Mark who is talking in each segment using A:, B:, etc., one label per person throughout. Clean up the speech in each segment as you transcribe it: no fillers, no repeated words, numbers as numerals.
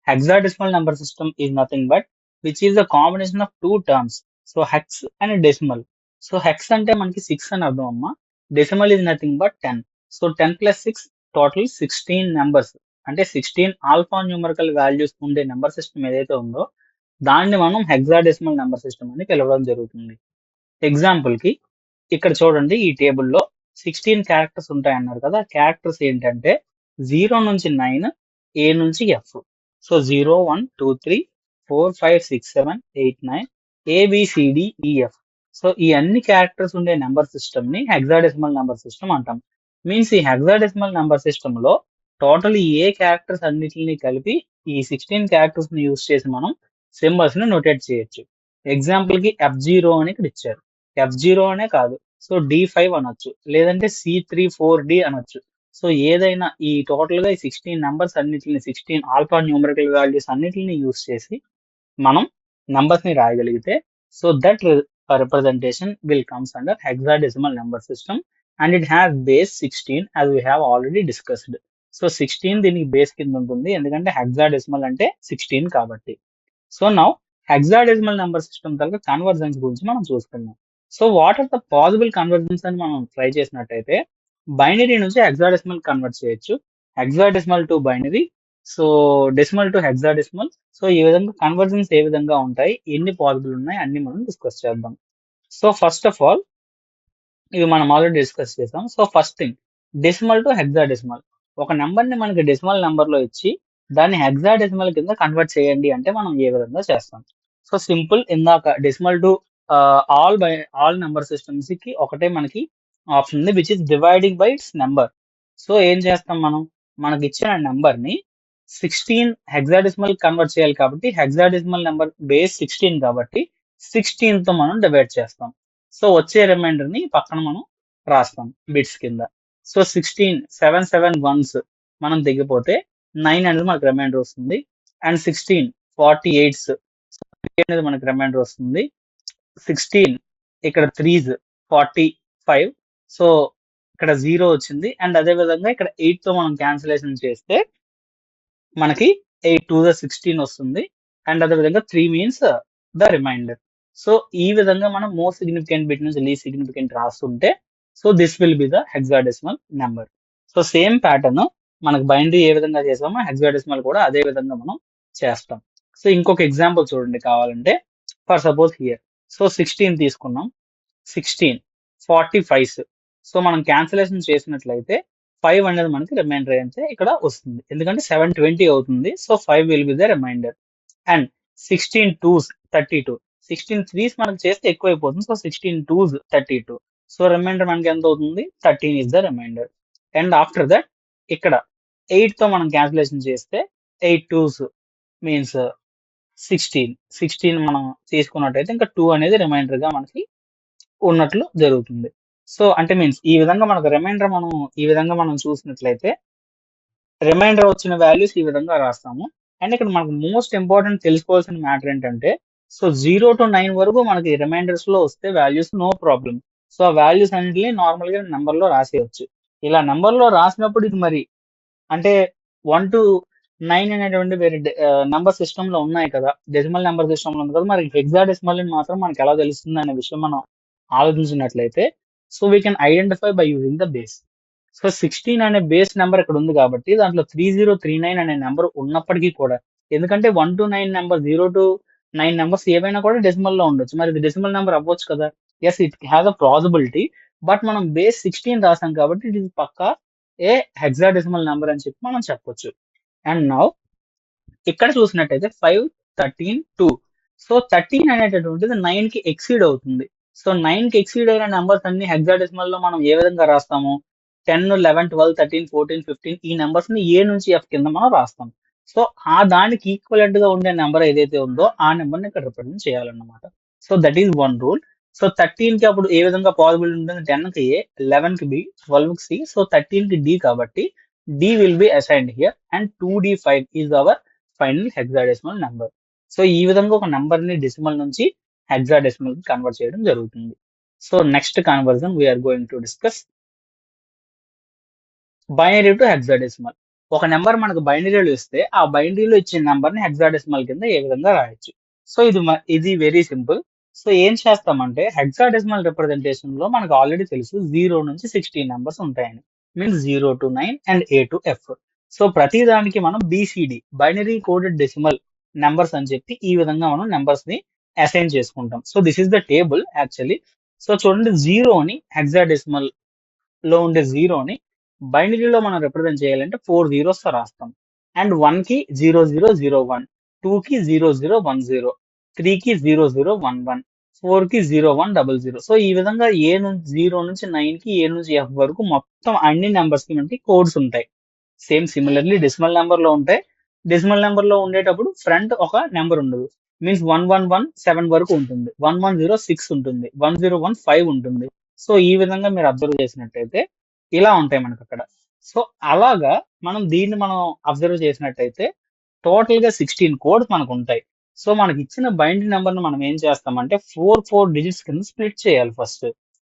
A: Hexadecimal number system is nothing but which is the combination of two terms. So hex and decimal. So hex అంటే మనకి 6 అని అర్థం అమ్మా. Decimal is nothing but 10. So 10 plus 6 total 16 numbers. అంటే 16 alpha numerical values ఉండే number system ఏదైతే ఉందో దాన్ని మనం హెక్సాడెసిమల్ నెంబర్ సిస్టమ్ అని పిలవడం జరుగుతుంది. ఎగ్జాంపుల్ కి ఇక్కడ చూడండి ఈ టేబుల్లో 16 క్యారెక్టర్స్ ఉంటాయి అన్నారు కదా. క్యారెక్టర్స్ ఏంటంటే 0 నుంచి 9, ఏ నుంచి ఎఫ్. So 0, 1, 2, 3, 4, 5, 6, 7, 8, 9, ABCDEF. సో ఈ అన్ని క్యారెక్టర్స్ ఉండే నెంబర్ సిస్టమ్ ని హెక్సాడెసిమల్ నెంబర్ సిస్టమ్ అంటాం. మీన్స్ ఈ హెక్సాడెసిమల్ నెంబర్ సిస్టమ్ లో టోటల్ ఏ క్యారెక్టర్స్ అన్నిటిని కలిపి ఈ 16 క్యారెక్టర్స్ ని యూజ్ చేసి మనం సింబల్స్ ని నోటేట్ చేయొచ్చు. ఎగ్జాంపుల్ కి F0 అని ఇక్కడ ఇచ్చారు. F0 అనే కాదు, సో D5 అనొచ్చు, లేదంటే C34D అనొచ్చు. సో ఏదైనా ఈ టోటల్ గా ఈ 16 నెంబర్స్ అన్నిటిని 16 ఆల్ఫా న్యూమరికల్ వాల్యూస్ అన్నిటిని యూజ్ చేసి మనం నంబర్స్ ని రాయగలిగితే so that representation will comes under hexadecimal number system and it has base 16 as we have already discussed. So 16 దీనికి బేస్ కింద ఉంటుంది ఎందుకంటే హెక్సాడెసిమల్ అంటే 16 కాబట్టి. So now hexadecimal number system తర్వాత కన్వర్జన్స్ గురించి మనం చూసుకుందాం. So what are the possible conversions అని మనం ట్రై చేసినట్టయితే బైనరీ నుంచి హెక్సాడెసిమల్ కన్వర్ట్ చేయొచ్చు, hexadecimal to binary, so decimal to hexadecimal. So ఈ విధంగా కన్వర్జన్స్ ఏ విధంగా ఉంటాయి, ఎన్ని పాసిబుల్ ఉన్నాయి అన్ని మనం డిస్కస్ చేద్దాం. సో ఫస్ట్ ఆఫ్ ఆల్ ఇవి మనం ఆల్రెడీ డిస్కస్ చేసాం. So first thing decimal to hexadecimal. ఒక నెంబర్ ని మనకి డెసిమల్ నెంబర్ లో ఇచ్చి దాన్ని హెక్సాడెసిమల్ కింద కన్వర్ట్ చేయండి అంటే మనం ఏ విధంగా చేస్తాం. సో సింపుల్, ఇందాక decimal to all number systems కి ఒకటే మనకి ఆప్షన్ ఉంది which is dividing by it's number. So ఏం చేస్తాం, మనం మనకి ఇచ్చిన నెంబర్ ని 16 హెక్సాడెసిమల్ కన్వర్ట్ చేయాలి కాబట్టి హెక్సాడెసిమల్ నెంబర్ బేస్ 16 కాబట్టి 16 తో మనం డివైడ్ చేస్తాం. సో వచ్చే రిమైండర్ ని పక్కన మనం రాస్తాం బిట్స్ కింద. సో 16 7 1s మనం దిగిపోతే 9 అనేది మనకు రిమైండర్ వస్తుంది. అండ్ 16 48s అనేది మనకు రిమైండర్ వస్తుంది. 16 ఇక్కడ 3s 45. సో ఇక్కడ 0 వచ్చింది. అండ్ అదే విధంగా ఇక్కడ 8 తో మనం క్యాన్సిలేషన్ చేస్తే మనకి 8 2 16 వస్తుంది. అండ్ అదే విధంగా 3 మీన్స్ ద రిమైండర్. సో ఈ విధంగా మనం మోస్ట్ సిగ్నిఫికెంట్ బిట్ నుంచి లీస్ట్ సిగ్నిఫికెంట్ రాస్తుంటే so this will be the hexadecimal number. So same pattern మనకు బైనరీ ఏ విధంగా చేసామో హెక్సాడెసిమల్ కూడా అదే విధంగా మనం చేస్తాం. సో ఇంకొక ఎగ్జాంపుల్ చూడండి కావాలంటే. ఫర్ సపోజ్ హియర్ సో 16 తీసుకున్నాం, 16 45s. సో మనం క్యాన్సిలేషన్ చేసినట్లయితే 5 అనేది మనకి రిమైండర్ అయితే ఇక్కడ వస్తుంది ఎందుకంటే 720 అవుతుంది. So 5 will be the remainder. And 16 2s 32, 16 3s మనకి చేస్తే ఎక్కువ అయిపోతుంది. So 16 2s 32. సో రిమైండర్ మనకి ఎంత అవుతుంది, 13 is the remainder. And after that ఇక్కడ 8 తో మనం క్యాన్సిలేషన్ చేస్తే 8 2s మీన్స్ 16 మనం తీసుకున్నట్టయితే ఇంకా 2 అనేది రిమైండర్ గా మనకి ఉన్నట్లు జరుగుతుంది. సో అంటే మీన్స్ ఈ విధంగా మనకు రిమైండర్ ఈ విధంగా మనం చూసినట్లయితే రిమైండర్ వచ్చిన వాల్యూస్ ఈ విధంగా రాస్తాము. అండ్ ఇక్కడ మనకు మోస్ట్ ఇంపార్టెంట్ తెలుసుకోవాల్సిన మ్యాటర్ ఏంటంటే సో 0 to 9 వరకు మనకి రిమైండర్స్ లో వస్తే వాల్యూస్ నో ప్రాబ్లం. సో ఆ వాల్యూస్ అన్నింటినీ నార్మల్ గా నెంబర్ లో రాసేయచ్చు. ఇలా నెంబర్ లో రాసినప్పుడు ఇది మరి అంటే 1 to 9 అనేటువంటి వేరే నెంబర్ సిస్టమ్ లో ఉన్నాయి కదా, డెసిమల్ నెంబర్ సిస్టమ్ లో ఉంది కదా, మరి హెక్సాడెసిమల్ మాత్రం మనకి ఎలా తెలుస్తుంది అనే విషయం మనం ఆలోచించినట్లయితే so we can identify by using the base. So 16 అనే బేస్ నెంబర్ ఇక్కడ ఉంది కాబట్టి దాంట్లో 3039 అనే నెంబర్ ఉన్నప్పటికీ కూడా, ఎందుకంటే 1 to 9 నెంబర్ 0 to 9 నెంబర్స్ ఏవైనా కూడా డెసిమల్ లో ఉండొచ్చు, మరి ఇది డెసిమల్ నెంబర్ అవ్వచ్చు కదా. Yes it has a possibility, but మనం బేస్ 16 రాసాం కాబట్టి ఇట్ ఈస్ పక్కా ఏ హెక్సాడెసిమల్ నెంబర్ అని చెప్పి మనం చెప్పొచ్చు. అండ్ నౌ ఇక్కడ చూసినట్టయితే 5 13 2. సో 13 అనేటటువంటిది 9 కి ఎక్సీడ్ అవుతుంది. సో 9 కి ఎక్సీడ్ అయిన నెంబర్స్ అన్ని హెక్సాడెసిమల్ లో మనం ఏ విధంగా రాస్తాము, 10 11 12 13 14 15 ఈ నెంబర్స్ ని ఏ నుంచి ఎఫ్ కింద మనం రాస్తాం. సో ఆ దానికి ఈక్వలెంట్ గా ఉండే నెంబర్ ఏదైతే ఉందో ఆ నెంబర్ ని ఇక్కడ రిప్రజెంట్ చేయాలన్నమాట. So that is one rule. So 13 కి అప్పుడు ఏ విధంగా పాసిబుల్ ఉంటుంది, 10 కి ఏ, 11 కి బి, 12 కి సి, సో 13 కి డి కాబట్టి D will be assigned here and 2d5 is our final hexadecimal number. So ఈ విధంగా ఒక నెంబర్ ని డెసిమల్ నుంచి హెక్సాడెసిమల్ కి కన్వర్ట్ చేయడం జరుగుతుంది. So next conversion we're going to discuss binary to hexadecimal. ఒక నెంబర్ మనకు బైనరీలో ఇస్తే ఆ బైనరీలో ఇచ్చిన నెంబర్ ని హెక్సాడెసిమల్ కింద ఏ విధంగా రాయొచ్చు. సో ఇది వెరీ సింపుల్. సో ఏం చేస్తామంటే హెక్సాడెసిమల్ రిప్రజెంటేషన్ లో మనకు ఆల్రెడీ తెలుసు 0 నుంచి 16 నెంబర్స్ ఉంటాయని. Means 0 to 9 and A to F. So ప్రతి దానికి మనం BCD binary coded decimal numbers అని చెప్పి ఈ విధంగా మనం నెంబర్స్ ని అసైన్ చేసుకుంటాం. So this is the table actually. So చూడండి, జీరోని హెక్సాడెసిమల్ లో ఉండే జీరోని బైనరీలో మనం రిప్రజెంట్ చేయాలంటే 4 zeros తో రాస్తాం. అండ్ 1 కి 0001, 2 కి 0010, 3 కి 0011, 4 కి 0100. సో ఈ విధంగా ఏ నుంచి 0 నుంచి 9 కి ఏ నుంచి F వరకు మొత్తం అన్ని నెంబర్స్ కి మనకి కోడ్స్ ఉంటాయి. సేమ్ సిమిలర్లీ డెసిమల్ నెంబర్ లో ఉంటాయి. డెసిమల్ నెంబర్ లో ఉండేటప్పుడు ఫ్రంట్ ఒక నెంబర్ ఉండదు. మీన్స్ 1117 వరకు ఉంటుంది, 1106 ఉంటుంది, 1015 ఉంటుంది. సో ఈ విధంగా మీరు అబ్జర్వ్ చేసినట్టయితే ఇలా ఉంటాయి మనకు అక్కడ. సో అలాగా మనం అబ్జర్వ్ చేసినట్టయితే టోటల్ గా 16 కోడ్స్ మనకు ఉంటాయి. సో మనకి ఇచ్చిన బైనరీ నెంబర్ ను మనం ఏం చేస్తామంటే 4 డిజిట్స్ కింద స్ప్లిట్ చేయాలి ఫస్ట్.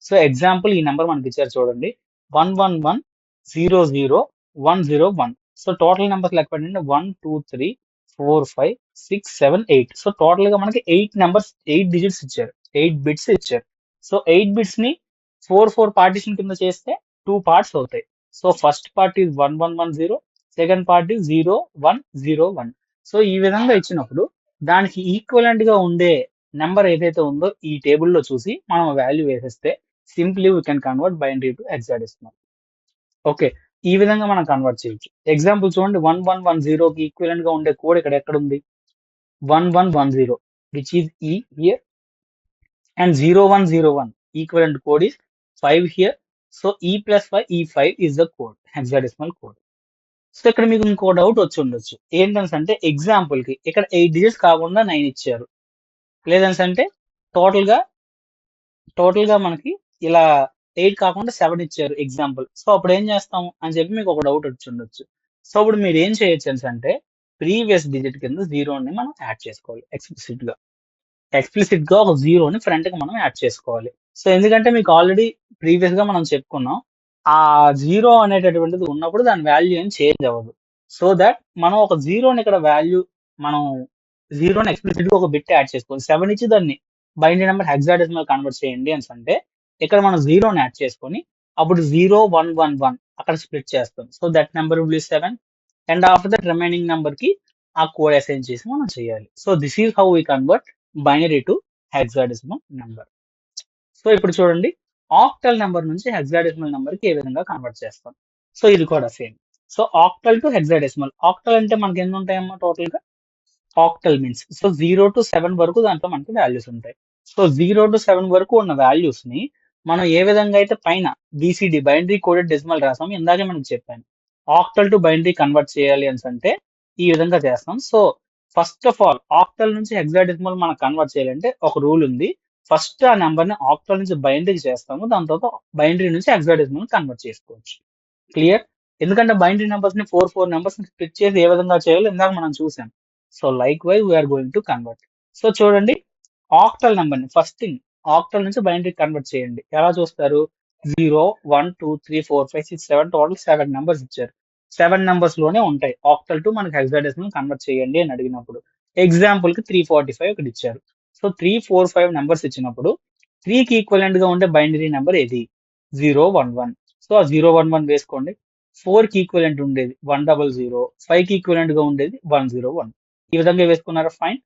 A: సో ఎగ్జాంపుల్ ఈ నెంబర్ మనకి ఇచ్చారు చూడండి, 11100101. సో టోటల్ నెంబర్స్ లెక్క పెట్టండి, 1 2 3 4 5 6 7 8. సో టోటల్ గా మనకి 8 డిజిట్స్ ఇచ్చారు, 8 బిట్స్ ఇచ్చారు. సో 8 బిట్స్ ని 4 పార్టీషన్ కింద చేస్తే 2 పార్ట్స్ అవుతాయి. So first part is 1110, second part is 0101. So ఈ విధంగా ఇచ్చినప్పుడు దానికి ఈక్వలెంట్ గా ఉండే నెంబర్ ఏదైతే ఉందో ఈ టేబుల్లో చూసి మనం వాల్యూ వేసేస్తే simply we can convert binary to hexadecimal. Okay, ఈ విధంగా మనం కన్వర్ట్ చేయొచ్చు. ఎగ్జాంపుల్ చూడండి, 1110 కి ఈక్వలెంట్ గా ఉండే కోడ్ ఇక్కడ ఎక్కడ ఉంది, 1110 విచ్ ఈజ్ ఈ here, and 0101 equivalent code is 5 here. So E plus 5, E5 is the code, hexadecimal code. So ఇక్కడ మీకు ఇంకో డౌట్ వచ్చి ఉండొచ్చు, ఏంటంటే ఎగ్జాంపుల్ కి ఇక్కడ 8 డిజిట్స్ కాకుండా 9 ఇచ్చారు, లేదంటే టోటల్ గా మనకి ఇలా 8 కాకుండా 7 ఇచ్చారు ఎగ్జాంపుల్. సో అప్పుడు ఏం చేస్తాం అని చెప్పి మీకు ఒక డౌట్ వచ్చి ఉండొచ్చు. సో ఇప్పుడు మీరు ఏం చేయొచ్చు అంటే ప్రీవియస్ డిజిట్ కింద 0 ని మనం యాడ్ చేసుకోవాలి ఎక్స్ప్లిసిట్ గా ఒక 0 ని ఫ్రంట్ కి మనం యాడ్ చేసుకోవాలి. సో ఎందుకంటే మీకు ఆల్రెడీ ప్రీవియస్ గా మనం చెప్పుకున్నాం, ఆ 0 అనేటటువంటిది ఉన్నప్పుడు దాని వాల్యూ ఏం చేంజ్ అవ్వదు. సో దట్ మనం ఒక 0 ని ఇక్కడ వాల్యూ మనం 0 ని ఎక్స్ప్లిసిట్ గా ఒక బిట్ యాడ్ చేసుకోవాలి. 7 ఇచ్చి దాన్ని బైనరీ నెంబర్ హెక్సాడెసిమల్ కన్వర్ట్ చేయండి అని అంటే ఇక్కడ మనం 0 ని యాడ్ చేసుకొని అప్పుడు 0111 అక్కడ స్ప్లిట్ చేస్తాం. So that number will be 7 and after that remaining number కి ఆ కోడ్ అసైన్ చేసి మనం చేయాలి. So this is how we convert binary to hexadecimal number. So ఇప్పుడు చూడండి, ఆక్టల్ నెంబర్ నుంచి హెక్సాడెసిమల్ నెంబర్ కి ఏ విధంగా కన్వర్ట్ చేస్తాం. సో ఇది కూడా same. So octal to hexadecimal. Octal అంటే మనకి ఎన్ని ఉంటాయమ్మా టోటల్ గా, ఆక్టల్ మీన్స్ సో 0 to 7 వరకు దాంట్లో మనకి వాల్యూస్ ఉంటాయి. సో 0 to 7 వరకు ఉన్న వాల్యూస్ ని మనం ఏ విధంగా అయితే పైన BCD బైనరీ కోడెడ్ డెసిమల్ రాసాం, ఇందాకే మనకు చెప్పాను, ఆక్టల్ టు బైనరీ కన్వర్ట్ చేయాలి అని అంటే ఈ విధంగా చేస్తాం. So first of all octal నుంచి హెక్సాడెసిమల్ మనం కన్వర్ట్ చేయాలంటే ఒక రూల్ ఉంది. ఫస్ట్ ఆ నెంబర్ ని ఆక్టల్ నుంచి బైనరీకి చేస్తాము, దాని తర్వాత బైనరీ నుంచి హెక్సాడెసిమల్ కన్వర్ట్ చేసుకోవచ్చు. క్లియర్? ఎందుకంటే బైనరీ నెంబర్స్ ని 4 నెంబర్స్ ని స్ప్లిట్ చేసి ఏ విధంగా చేయాలో ఇందాక మనం చూసాం. So like wise we're going to convert. So చూడండి, ఆక్టల్ నెంబర్ ని ఫస్ట్ థింగ్ ఆక్టల్ నుంచి బైనరీ కన్వర్ట్ చేయండి. ఎలా చూస్తారు, 0 1 2 3 4 5 6 7 టోటల్ 7 నెంబర్స్ ఇచ్చారు. 7 నెంబర్స్ లోనే ఉంటాయి. ఆక్టల్ టు మనకి హెక్సాడెసిమల్ కన్వర్ట్ చేయండి అని అడిగినప్పుడు ఎగ్జాంపుల్ కి 345 ఒకటి ఇచ్చారు. సో 345 నెంబర్స్ ఇచ్చినప్పుడు 3 కి ఈక్వలెంట్ గా ఉండే బైనరీ నెంబర్ ఏది, 011. సో ఆ 011 వేసుకోండి. 4 కి ఈక్వలెంట్ ఉండేది 100, 5 కి ఈక్వలెంట్ గా ఉండేది 101. ఈ విధంగా వేసుకున్నారా, ఫైన్.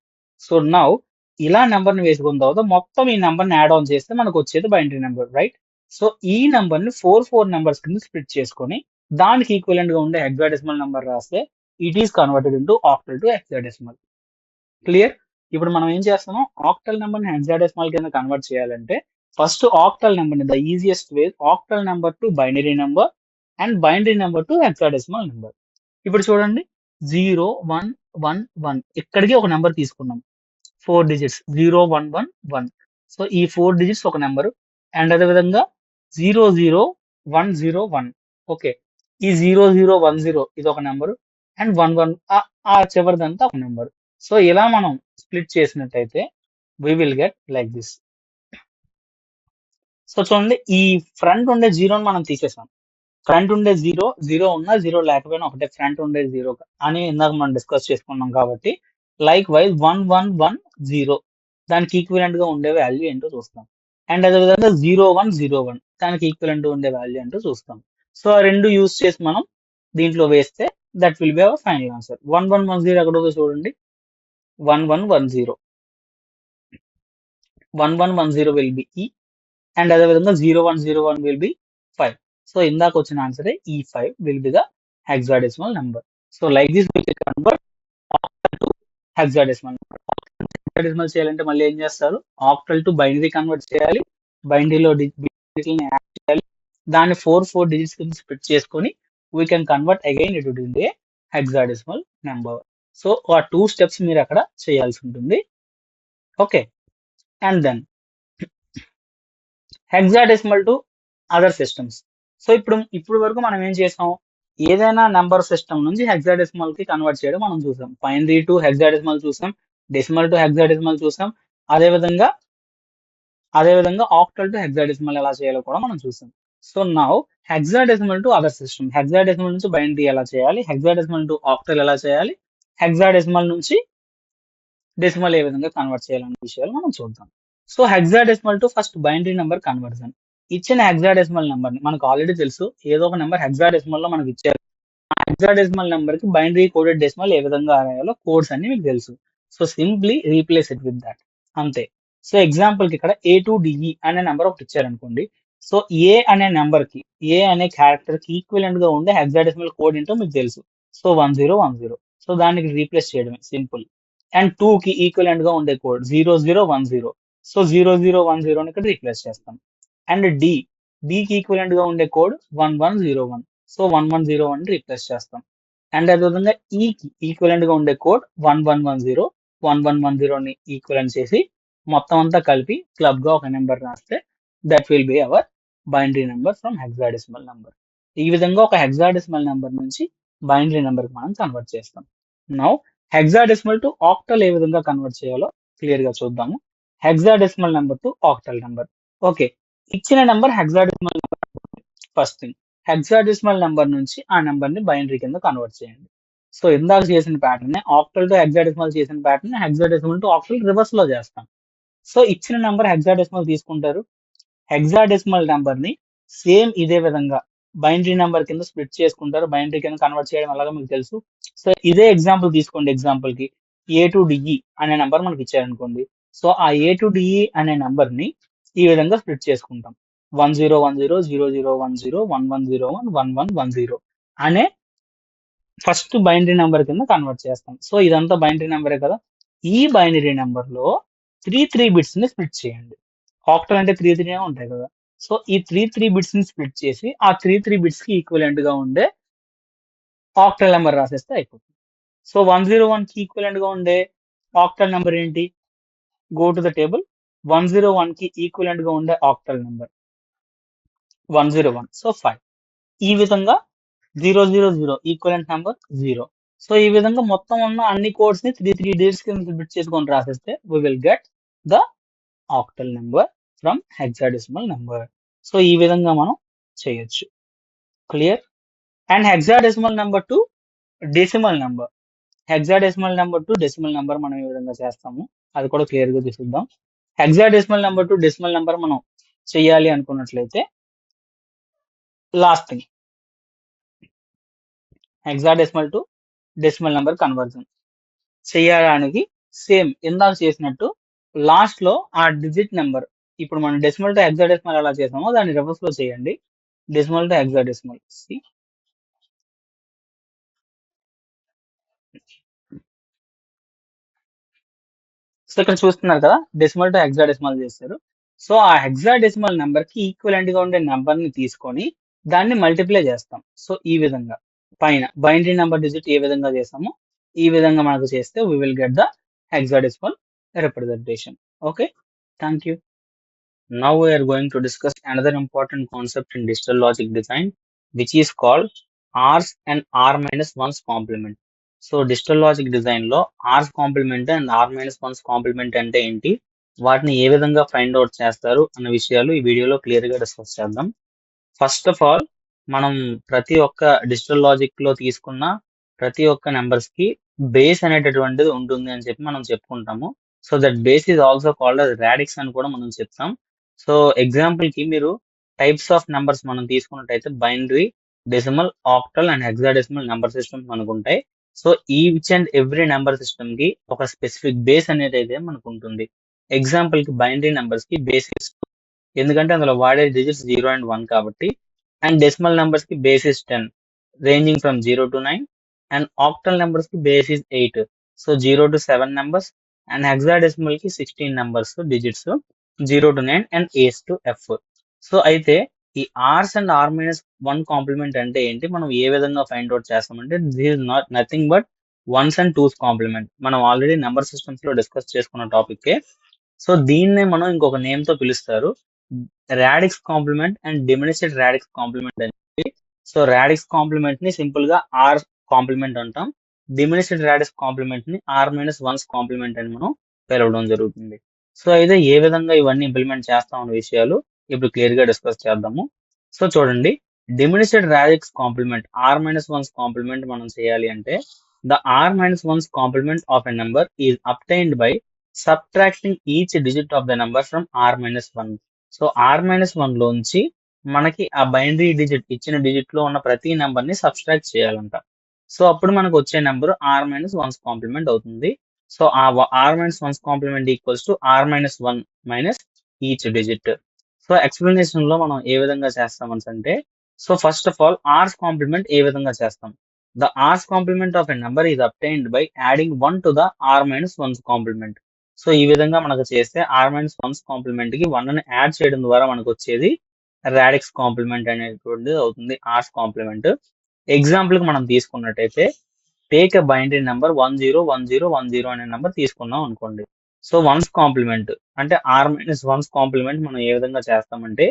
A: సో నౌ ఇలా నెంబర్ ని వేసుకున్న తర్వాత మొత్తం ఈ నెంబర్ ని యాడ్ ఆన్ చేస్తే మనకు వచ్చేది బైనరీ నెంబర్, రైట్? సో ఈ నెంబర్ ని 4 నెంబర్స్ కింద స్ప్లిట్ చేసుకొని దానికి ఈక్వలెంట్ గా ఉండే హెక్సాడెసిమల్ నెంబర్ రాస్తే it is converted into octal to hexadecimal. Clear? ఇప్పుడు మనం ఏం చేస్తున్నాం, ఆక్టల్ నెంబర్ ని హెక్సాడెసిమల్ కింద కన్వర్ట్ చేయాలంటే ఫస్ట్ ఆక్టల్ నెంబర్ ని the easiest way octal number to binary number and binary number to hexadecimal number. ఇప్పుడు చూడండి, 0111 ఇక్కడికి ఒక నెంబర్ తీసుకున్నాం, 4 డిజిట్స్ 0111. సో ఈ 4 డిజిట్స్ ఒక నెంబర్ అండ్ అదే విధంగా 00101. ఓకే, ఈ 0010 ఇది ఒక నెంబర్ అండ్ 11 ఆ చివరిదంతా ఒక నెంబర్. సో ఇలా మనం స్ప్లిట్ చేసినట్టయితే we will get like this. So చూడండి, ఈ ఫ్రంట్ ఉండే 0 మనం తీసేసాం. ఫ్రంట్ ఉండే జీరో ఉన్నా జీరో లేకపోయినా ఒకటే, ఫ్రంట్ ఉండే జీరో అని ఇందాక మనం డిస్కస్ చేసుకున్నాం కాబట్టి లైక్ వైజ్ 1110 దానికి ఈక్విలెంట్ గా ఉండే వాల్యూ ఏంటో చూస్తాం. అండ్ అదేవిధంగా 0101 దానికి ఈక్విలెంట్ ఉండే వాల్యూ ఏంటో చూస్తాం. సో ఆ రెండు యూస్ చేసి మనం దీంట్లో వేస్తే that will be our final answer. 1110 ఎక్కడ ఉందో చూడండి, 1110 1110 విల్ బి ఈ, అండ్ అదేవిధంగా 0101 విల్ బి 5. సో ఇందాక వచ్చిన ఆన్సర్ ఈ 5 will be the hexadecimal number. So like this we can convert to hexadecimal. Hexadecimal చేయాలంటే మళ్ళీ ఏం చేస్తారు, ఆక్టల్ టు బైనరీ కన్వర్ట్ చేయాలి, బైనరీలో డిజిట్లని యాడ్ చేయాలి, దాన్ని 4 డిజిట్స్ కింద స్ప్లిట్ చేసుకొని we can convert again it to the hexadecimal number. So ఆ 2 స్టెప్స్ మీరు అక్కడ చేయాల్సి ఉంటుంది. Okay, and then hexadecimal to other systems. So ఇప్పుడు వరకు మనం ఏం చేసాం, ఏదైనా నెంబర్ సిస్టమ్ నుంచి హెక్సాడెసిమల్ కి కన్వర్ట్ చేయడం మనం చూసాం. బైనరీ టు హెక్సాడెసిమల్ చూసాం, డెసిమల్ టు హెక్సాడెసిమల్ చూసాం, అదేవిధంగా ఆక్టల్ టు హెక్సాడెసిమల్ ఎలా చేయాలో కూడా మనం చూసాం. So now hexadecimal to other system, hexadecimal నుంచి బైనరీ ఎలా చేయాలి, హెక్సాడెసిమల్ టు ఆక్టల్ ఎలా చేయాలి, హెక్సాడెసిమల్ నుంచి డెసిమల్ ఏ విధంగా కన్వర్ట్ చేయాలనే విషయాలు మనం చూద్దాం. So hexadecimal to first binary number conversion. ఇచ్చిన హెక్సాడెసిమల్ నెంబర్ ని మనకు ఆల్రెడీ తెలుసు, ఏదో ఒక నెంబర్ హెక్సాడెసిమల్ లో మనకి ఇచ్చారు. ఆ హెక్సాడెసిమల్ నెంబర్ కి బైనరీ కోడెడ్ డెసిమల్ ఏ విధంగా రాయాలో కోడ్స్ అన్ని మీకు తెలుసు. So simply replace it with that, అంతే. సో ఎగ్జాంపుల్ కి ఇక్కడ A2DE అనే నెంబర్ ఒకటి ఇచ్చారనుకోండి. సో ఏ అనే నెంబర్ కి, ఏ అనే క్యారెక్టర్ కి ఈక్వలెంట్ గా ఉండే హెక్సాడెసిమల్ కోడ్ ఏంటో మీకు తెలుసు. సో 1010. సో దానికి రీప్లేస్ చేయడమే సింపుల్. అండ్ 2 కి ఈక్వలెంట్ గా ఉండే కోడ్ 0010. సో 0010 ఇక్కడ రీప్లేస్ చేస్తాం. అండ్ డి కి ఈక్వలెంట్ గా ఉండే కోడ్ 1101. సో 1101 రీప్లేస్ చేస్తాం. అండ్ అదేవిధంగా ఈ కి ఈక్వలెంట్ గా ఉండే కోడ్ 1110. 1110 ని ఈక్వలెంట్ చేసి మొత్తం అంతా కలిపి క్లబ్ గా ఒక నెంబర్ రాస్తే that will be our binary number from hexadecimal number. ఈ విధంగా ఒక హెక్సాడెసిమల్ నెంబర్ నుంచి బైనరీ నెంబర్ కి మనం కన్వర్ట్ చేస్తాం. నౌ హెక్సాడెసిమల్ టు ఆక్టల్ ఏ విధంగా కన్వర్ట్ చేయాలో క్లియర్ గా చూద్దాము. Hexadecimal number to octal number. Okay, ఇచ్చిన number hexadecimal number. First thing, hexadecimal number నుంచి ఆ నెంబర్ ని బైనరీ కింద కన్వర్ట్ చేయండి. సో ఇందాక చేసిన ప్యాటర్న్ ఆక్టల్ టు హెక్సాడెసిమల్ చేసిన pattern hexadecimal to octal reverse లో చేస్తాం. సో ఇచ్చిన నెంబర్ హెక్సాడెసిమల్ తీసుకుంటారు, హెక్సాడెసిమల్ నెంబర్ ని సేమ్ ఇదే విధంగా బైనరీ నెంబర్ కింద స్ప్లిట్ చేసుకుంటారు. బైనరీ కింద కన్వర్ట్ చేయడం ఎలాగో మీకు తెలుసు. సో ఇదే ఎగ్జాంపుల్ తీసుకోండి. ఎగ్జాంపుల్ కి A2DE అనే నెంబర్ మనకి ఇచ్చారనుకోండి. సో ఆ A2DE అనే నెంబర్ ని ఈ విధంగా స్ప్లిట్ చేసుకుంటాం. 1010 0010 1101 1110 అనే ఫస్ట్ బైనరీ నెంబర్ కింద కన్వర్ట్ చేస్తాం. సో ఇదంతా బైనరీ నెంబరే కదా. ఈ బైనరీ నెంబర్ లో 3 బిట్స్ ని స్ప్లిట్ చేయండి. ఆక్టల్ అంటే 3 ఉంటాయి కదా. సో ఈ 3 బిట్స్ ని స్ప్లిట్ చేసి ఆ 3 బిట్స్ కి ఈక్వలెంట్ గా ఉండే ఆక్టల్ నెంబర్ రాసేస్తే అయిపోతుంది. సో 101 కి ఈక్వలెంట్ గా ఉండే ఆక్టల్ నెంబర్ ఏంటి, గో టు ద టేబుల్. 101 కి ఈక్వలెంట్ గా ఉండే ఆక్టల్ నెంబర్ 101. సో 5. ఈ విధంగా 000 ఈక్వలెంట్ నెంబర్ 0. సో ఈ విధంగా మొత్తం ఉన్న అన్ని కోడ్స్ ని 3 డిజిట్స్ కింద స్ప్లిట్ చేసుకొని రాసేస్తే we will get the octal number from hexadecimal number. So ఈ విధంగా మనం చేయొచ్చు. Clear. And hexadecimal number to decimal number. Hexadecimal number to decimal number మనం ఏ విధంగా చేస్తాము అది కూడా క్లియర్ గా చూద్దాం. Hexadecimal number to decimal number మనం చేయాలి అనుకున్నట్లయితే last thing, hexadecimal to decimal number conversion చేయడానికి సేమ్ ఇందాక చేసినట్టు లాస్ట్ లో ఆ డిజిట్ నెంబర్, ఇప్పుడు మనం డెసిమల్ టు హెక్సాడెసిమల్ ఎలా చేసామో దాన్ని రివర్స్ లో చేయండి. Decimal to hexadecimal. సో ఇక్కడ చూస్తున్నారు కదా, డెసిమల్ టు హెక్సాడెసిమల్ చేస్తారు. సో ఆ హెక్సాడెసిమల్ నెంబర్ కి ఈక్వలెంట్ గా ఉండే నెంబర్ ని తీసుకొని దాన్ని మల్టిప్లై చేస్తాం. సో ఈ విధంగా పైన బైనరీ నెంబర్ డిజిట్ ఏ విధంగా చేస్తామో ఈ విధంగా మనకు చేస్తే we will get the hexadecimal representation. Okay, thank you. Now we are going to discuss another important concept in digital logic design, which is called R's and R minus 1's complement. So digital logic design లో ఆర్స్ compliment and R-1's complement అంటే ఏంటి, వాటిని ఏ విధంగా find out చేస్తారు అన్న విషయాలు ఈ వీడియోలో క్లియర్ గా డిస్కస్ చేద్దాం. ఫస్ట్ ఆఫ్ ఆల్ మనం ప్రతి ఒక్క డిజిటల్ లాజిక్ లో తీసుకున్న ప్రతి ఒక్క నెంబర్స్ కి బేస్ అనేటటువంటిది ఉంటుంది అని చెప్పి మనం చెప్పుకుంటాము. So that base is also called as radix అని కూడా మనం చెప్తాం. సో ఎగ్జాంపుల్ కి మీరు టైప్స్ ఆఫ్ నెంబర్స్ మనం తీసుకున్నట్టయితే binary, decimal, octal and hexadecimal number systems మనకు ఉంటాయి. So each and every number system కి ఒక స్పెసిఫిక్ బేస్ అనేది అయితే మనకు ఉంటుంది. ఎగ్జాంపుల్ కి బైనరీ నెంబర్స్ కి బేస్ ఎందుకంటే అందులో వాడే డిజిట్స్ 0 అండ్ 1 కాబట్టి. అండ్ డెసిమల్ నెంబర్స్ కి base is 10 ranging from 0 to 9. And octal numbers కి base is 8 so 0 to 7 numbers. And hexadecimal కి 16 numbers digits 0 to 9 and A to F. So అయితే ఈ r's and r minus 1 complement అంటే ఏంటి, మనం ఏ విధంగా ఫైండ్ అవుట్ చేస్తామంటే this is not nothing but ones and two's complement. మనం ఆల్రెడీ నెంబర్ సిస్టమ్స్ లో డిస్కస్ చేసుకున్న టాపిక్. సో దీన్నే మనం ఇంకొక నేమ్ తో పిలుస్తారు, radix complement and diminished radix complement అని చెప్పి. సో రాడిక్స్ కాంప్లిమెంట్ ని సింపుల్ గా ఆర్ కాంప్లిమెంట్ అంటాం. డిమినిష్డ్ రాడిక్స్ కాంప్లిమెంట్ ని ఆర్ మైనస్ వన్స్ కాంప్లిమెంట్ అని మనం పిలవడం జరుగుతుంది. సో అయితే ఏ విధంగా ఇవన్నీ ఇంప్లిమెంట్ చేస్తాం అనే విషయాలు ఇప్పుడు క్లియర్ గా డిస్కస్ చేద్దాము. సో చూడండి, diminished radix complement R minus one's complement మనం చేయాలి అంటే the R minus one's complement of a number is obtained by subtracting each digit of the number from are minus one. So are minus one లోంచి మనకి ఆ binary digit ఇచ్చిన digit లో ఉన్న ప్రతి నెంబర్ ని సబ్స్ట్రాక్ట్ చేయాలంట. సో అప్పుడు మనకు వచ్చే number R minus one's complement అవుతుంది. సో ఆ R minus one's complement equals to R minus one minus each digit. So explanation లో మనం ఏ విధంగా చేస్తామని అంటే, so first of all R's complement ఏ విధంగా చేస్తాం. The R's complement of a number is obtained by adding 1 to the R minus one's complement. So ఈ విధంగా మనకు చేస్తే ఆర్ మైనస్ వన్స్ కాంప్లిమెంట్ కి 1 ని యాడ్ చేయడం ద్వారా మనకు వచ్చేది రాడిక్స్ కాంప్లిమెంట్ అనేటువంటిది అవుతుంది, ఆర్స్ కాంప్లిమెంట్. ఎగ్జాంపుల్ కి మనం తీసుకున్నట్టయితే టేక్ ఎ బైనరీ నెంబర్ 101010 అనే నెంబర్ తీసుకున్నాం అనుకోండి. సో వన్స్ కాంప్లిమెంట్ అంటే ఆర్ మైనస్ వన్స్ కాంప్లిమెంట్ మనం ఏ విధంగా చేస్తామంటే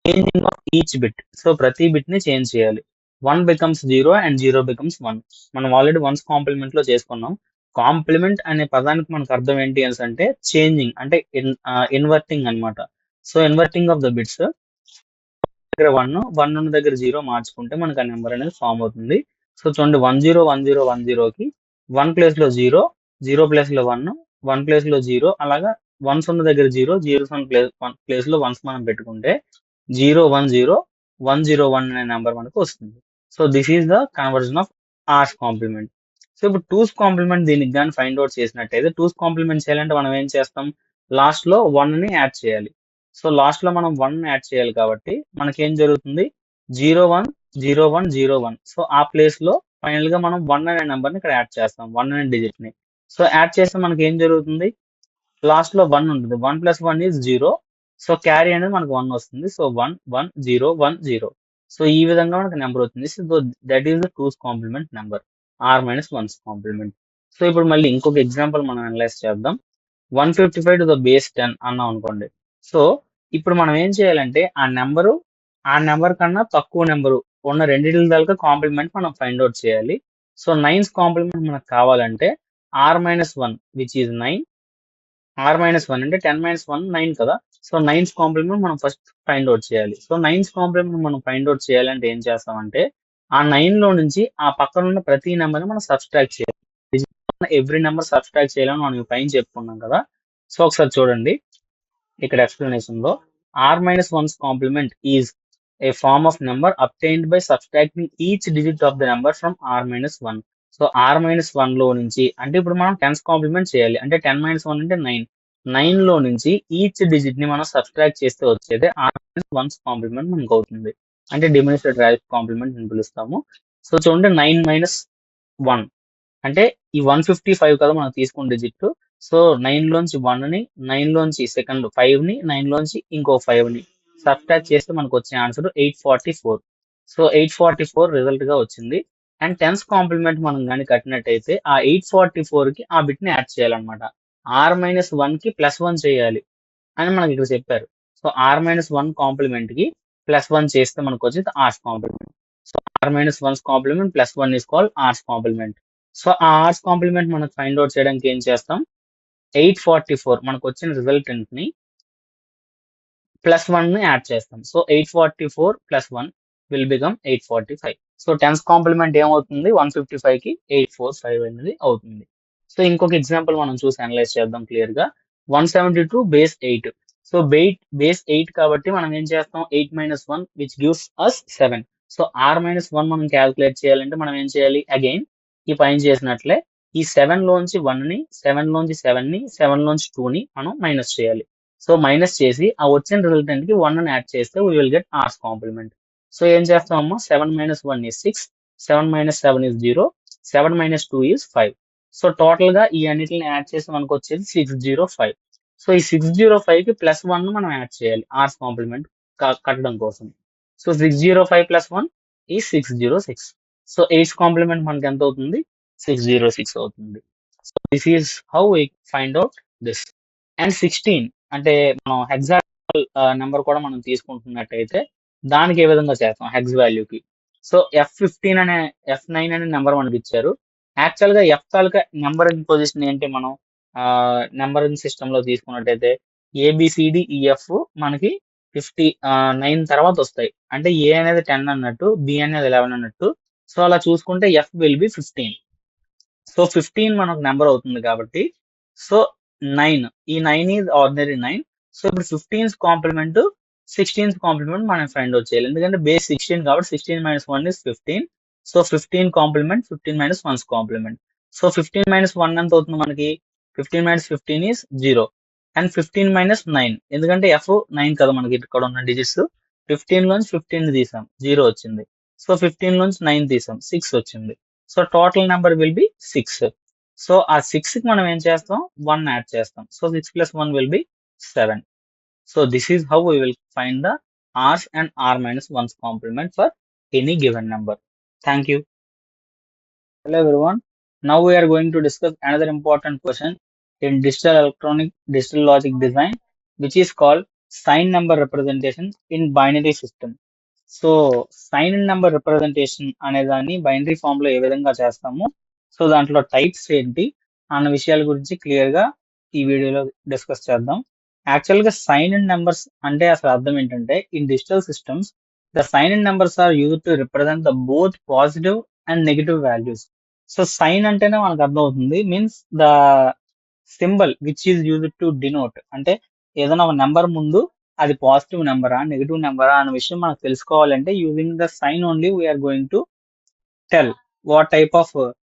A: changing of each bit. So ప్రతి బిట్ ని చేంజ్ చేయాలి. 1 బికమ్స్ 0 అండ్ 0 బికమ్స్ 1. మనం ఆల్రెడీ వన్స్ కాంప్లిమెంట్ లో చేసుకున్నాం. కాంప్లిమెంట్ అనే పదానికి మనకు అర్థం ఏంటి అని అంటే చేంజింగ్ అంటే ఇన్వర్టింగ్ అన్నమాట. So inverting of the bits దగ్గర 1 ఉన్న దగ్గర 0 మార్చుకుంటే మనకు ఆ నెంబర్ అనేది ఫామ్ అవుతుంది. సో చూడండి 101010 కి 1 ప్లేస్ లో 0, 0 ప్లేస్ లో 1, 1 ప్లేస్ లో 0, అలాగా వన్స్ ఉన్న దగ్గర 0, 0 ప్లేస్ లో వన్స్ మనం పెట్టుకుంటే 010 101 అనే నెంబర్ మనకు వస్తుంది. So this is the conversion of R's complement. So ఇప్పుడు టూస్ కాంప్లిమెంట్ దీనికి కానీ ఫైండ్ అవుట్ చేసినట్టయితే టూస్ కాంప్లిమెంట్ చేయాలంటే మనం ఏం చేస్తాం, లాస్ట్ లో 1 ని యాడ్ చేయాలి. సో లాస్ట్ లో మనం 1 యాడ్ చేయాలి కాబట్టి మనకేం జరుగుతుంది, 010101. సో ఆ ప్లేస్ లో ఫైనల్ గా మనం 1 అనే నెంబర్ ని ఇక్కడ యాడ్ చేస్తాం, 1 అనే డిజిట్ ని. సో యాడ్ చేస్తే మనకి ఏం జరుగుతుంది, లాస్ట్ లో 1 ఉంటుంది, 1 ప్లస్ 1 ఈజ్ 0. సో క్యారీ అనేది మనకు 1 వస్తుంది. సో 11010. సో ఈ విధంగా మనకు నెంబర్ అవుతుంది. So that is the two's complement number, R minus one's complement. So ఇప్పుడు మళ్ళీ ఇంకొక ఎగ్జాంపుల్ మనం అనలైజ్ చేద్దాం. 155 టు ద బేస్ 10 అన్నాం అనుకోండి. సో ఇప్పుడు మనం ఏం చేయాలంటే ఆ నెంబర్ కన్నా తక్కువ నెంబరు ఉన్న రెండింటి దాకా కాంప్లిమెంట్ మనం ఫైండ్ అవుట్ చేయాలి. సో నైన్స్ కాంప్లిమెంట్ మనకు కావాలంటే R minus one which is 9. R minus one అంటే 10 మైనస్ 1 9 కదా. సో నైన్స్ కాంప్లిమెంట్ మనం ఫస్ట్ ఫైండ్ అవుట్ చేయాలి. సో నైన్స్ కాంప్లిమెంట్ మనం ఫైండ్ అవుట్ చేయాలంటే ఏం చేస్తామంటే ఆ 9 లో నుంచి ఆ పక్కన ఉన్న ప్రతి నెంబర్ని మనం సబ్స్ట్రాక్ట్ చేయాలి. ఎవ్రీ నెంబర్ సబ్స్ట్రాక్ట్ చేయాలని మనం పైన చెప్పుకున్నాం కదా. సో ఒకసారి చూడండి ఇక్కడ ఎక్స్ప్లెనేషన్ లో r minus one's complement is a form of number obtained by subtracting each digit of the number from are minus one. So are minus one లో నుంచి అంటే ఇప్పుడు మనం టెన్స్ కాంప్లిమెంట్ చేయాలి అంటే 10 మైనస్ 1 అంటే 9. 9 లో నుంచి ఈచ్ డిజిట్ ని మనం సబ్స్ట్రాక్ట్ చేస్తే వచ్చేది ఆర్ మైనస్ వన్స్ కాంప్లిమెంట్ మనకు అవుతుంది, అంటే డిమినిష్డ్ రాడిక్స్ కాంప్లిమెంట్ అని పిలుస్తాము. సో చూడండి 9 మైనస్ 1 అంటే ఈ 155 కదా మనం తీసుకున్న డిజిట్. సో 9 లోంచి 1 ని, 9 లోంచి సెకండ్ 5 ని, 9 లోంచి ఇంకో 5 ని సబ్ట్రాక్ట్ చేస్తే మనకు వచ్చే ఆన్సర్ 844. సో 844 రిజల్ట్ గా వచ్చింది. అండ్ టెన్స్ కాంప్లిమెంట్ మనం కానీ కట్టినట్టయితే ఆ 844 కి ఆ బిట్ ని యాడ్ చేయాలన్నమాట. ఆర్ మైనస్ 1 కి ప్లస్ 1 చేయాలి అని మనకి ఇక్కడ చెప్పారు. సో ఆర్ మైనస్ 1 కాంప్లిమెంట్ కి ప్లస్ 1 చేస్తే మనకు వచ్చేది r's complement. So are minus one's complement plus 1 is called r's complement. So ఆ ఆర్స్ కాంప్లిమెంట్ మనం ఫైండ్ అవుట్ చేయడానికి ఏం చేస్తాం, 844 మనకు వచ్చిన రిజల్టెంట్ ని ప్లస్ 1 ని యాడ్ చేస్తాం. So 844 plus 1 will become 845. So ten's complement ఏమవుతుంది 155 కి 845 అనేది అవుతుంది. సో ఇంకొక ఎగ్జాంపుల్ మనం చూసి అనలైజ్ చేద్దాం క్లియర్ గా. 172 బేస్ 8. సో బేస్ 8 కాబట్టి మనం ఏం చేస్తాం 8 minus 1 which gives us 7. So r minus 1 మనం క్యాలిక్యులేట్ చేయాలంటే మనం ఏం చేయాలి అగైన్ ఈ పైన చేసినట్లే ఈ 7 లోంచి 1 ని 7 లోంచి 7 ని 7 లోంచి 2 ని మనం మైనస్ చేయాలి. సో మైనస్ చేసి ఆ వచ్చిన రిజల్టెంట్ కి 1 ని యాడ్ చేస్తే we will get R's complement. So ఏం చేస్తామమ్మా 7 minus 1 is 6, 7 minus 7 is 0, 7 minus 2 is 5. So total గా ఈ అన్నిటిని యాడ్ చేసి మనకు వచ్చేది 605. సో ఈ 605 కి ప్లస్ 1 మనం యాడ్ చేయాలి ఆర్స్ కాంప్లిమెంట్ కట్టడం కోసం. సో 605 ప్లస్ 1 ఈ 606. సో 8 కాంప్లిమెంట్ మనకి ఎంత అవుతుంది 606 అవుతుంది. So this is how we find out this. And 16 అంటే మనం హెక్సాడెసిమల్ నెంబర్ కూడా మనం తీసుకుంటున్నట్టయితే దానికి ఏ విధంగా చేస్తాం హెక్స్ వాల్యూకి. సో F15 అనే F9 అనే నెంబర్ మనకి ఇచ్చారు. యాక్చువల్ గా F తాలూకా నెంబరింగ్ పొజిషన్ ఏంటి మనం నెంబరింగ్ సిస్టమ్ లో తీసుకున్నట్టయితే ABCDEF మనకి 9 తర్వాత వస్తాయి. అంటే A అనేది 10 అన్నట్టు, B అనేది 11 అన్నట్టు. సో అలా చూసుకుంటే F విల్ బి 15. సో 15 మనకు నెంబర్ అవుతుంది కాబట్టి సో 9 ఈ 9 ఈజ్ ఆర్డినరీ 9. సో ఇప్పుడు 15th కాంప్లిమెంట్ 16th కాంప్లిమెంట్ మనం ఫైండ్ అవుట్ చేయాలి. ఎందుకంటే బేస్ 16 కాబట్టి 16 minus 1 is 15. So 15 complement 15 minus 1 complement. So 15 minus 1 ఎంత అవుతుంది మనకి 15 మైనస్ 15 ఈస్ 0 అండ్ 15 మైనస్ 9 ఎందుకంటే F 9 కదా మనకి ఇక్కడ ఉన్న డిజిట్స్. 15 లోంచి 15 తీసాం 0 వచ్చింది. సో 15 లోంచి 9 తీసాం 6 వచ్చింది. So total number will be 6. So ఆ 6 కి మనం ఏం చేస్తాం 1 యాడ్ చేస్తాం. So 6 plus 1 will be 7. So this is how we will find the r's and r minus 1's complement for any given number. Thank you. Hello everyone. Now we are going to discuss another important question in digital logic design, which is called sign number representation in binary system. So sign number representation అనే దాన్ని binary form లో ఏ విధంగా చేస్తాము, so దాంట్లో types ఏంటి అన్న విషయాల గురించి క్లియర్ గా ఈ వీడియోలో డిస్కస్ చేద్దాం. యాక్చువల్ గా సైన్ అండ్ నెంబర్స్ అంటే అసలు అర్థం ఏంటంటే in digital systems the sign and numbers are used to represent the both positive and negative values. So sign అంటేనే మనకు అర్థం అవుతుంది means the symbol which is used to denote అంటే ఏదైనా ఒక నెంబర్ ముందు అది పాజిటివ్ నెంబరా నెగిటివ్ నెంబరా అనే విషయం మనకు తెలుసుకోవాలంటే using the sign only we're going to tell what type of